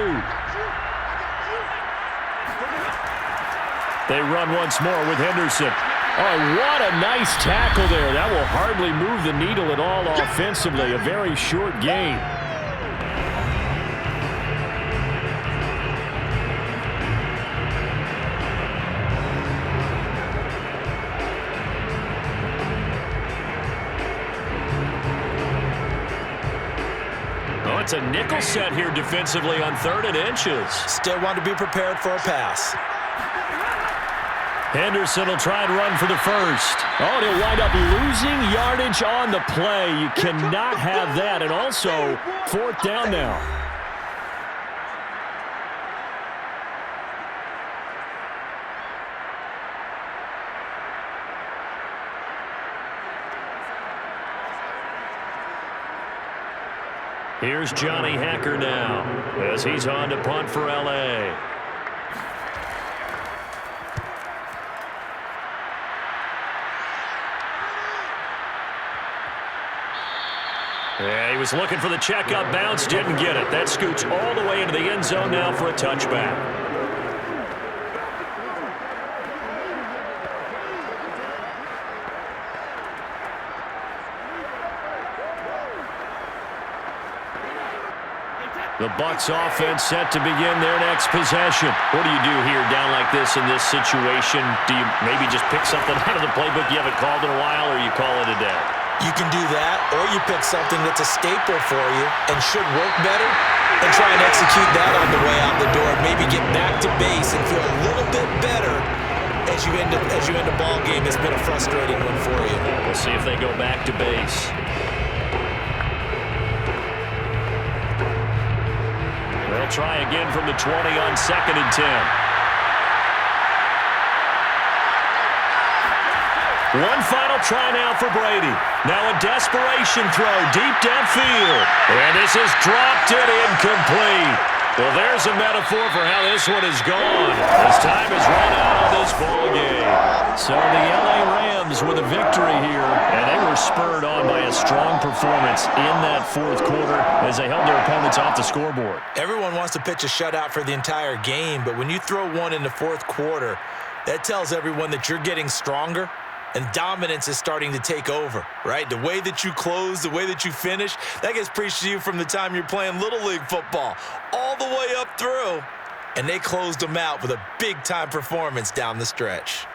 They run once more with Henderson. Oh, what a nice tackle there. That will hardly move the needle at all offensively. A very short gain. It's a nickel set here defensively on 3rd and inches. Still want to be prepared for a pass. Henderson will try and run for the first. Oh, and he'll wind up losing yardage on the play. You cannot have that. And also, 4th down now. Here's Johnny Hacker now as he's on to punt for L.A. Yeah, he was looking for the checkup bounce, didn't get it. That scoots all the way into the end zone now for a touchback. The Bucs offense set to begin their next possession. What do you do here down like this in this situation? Do you maybe just pick something out of the playbook you haven't called in a while, or you call it a day? You can do that, or you pick something that's a staple for you and should work better and try and execute that on the way out the door. Maybe get back to base and feel a little bit better as you end a ball game. It's been a frustrating one for you. We'll see if they go back to base. They'll try again from the 20 on 2nd and 10. One final try now for Brady. Now a desperation throw deep downfield. And this is dropped and incomplete. Well, there's a metaphor for how this one is gone. As time has run out on this ball game. So the LA Rams with a victory here, and they were spurred on by a strong performance in that fourth quarter as they held their opponents off the scoreboard. Everyone wants to pitch a shutout for the entire game, but when you throw one in the fourth quarter, that tells everyone that you're getting stronger and dominance is starting to take over, right? The way that you close, the way that you finish, that gets preached to you from the time you're playing Little League football all the way up through. And they closed them out with a big-time performance down the stretch.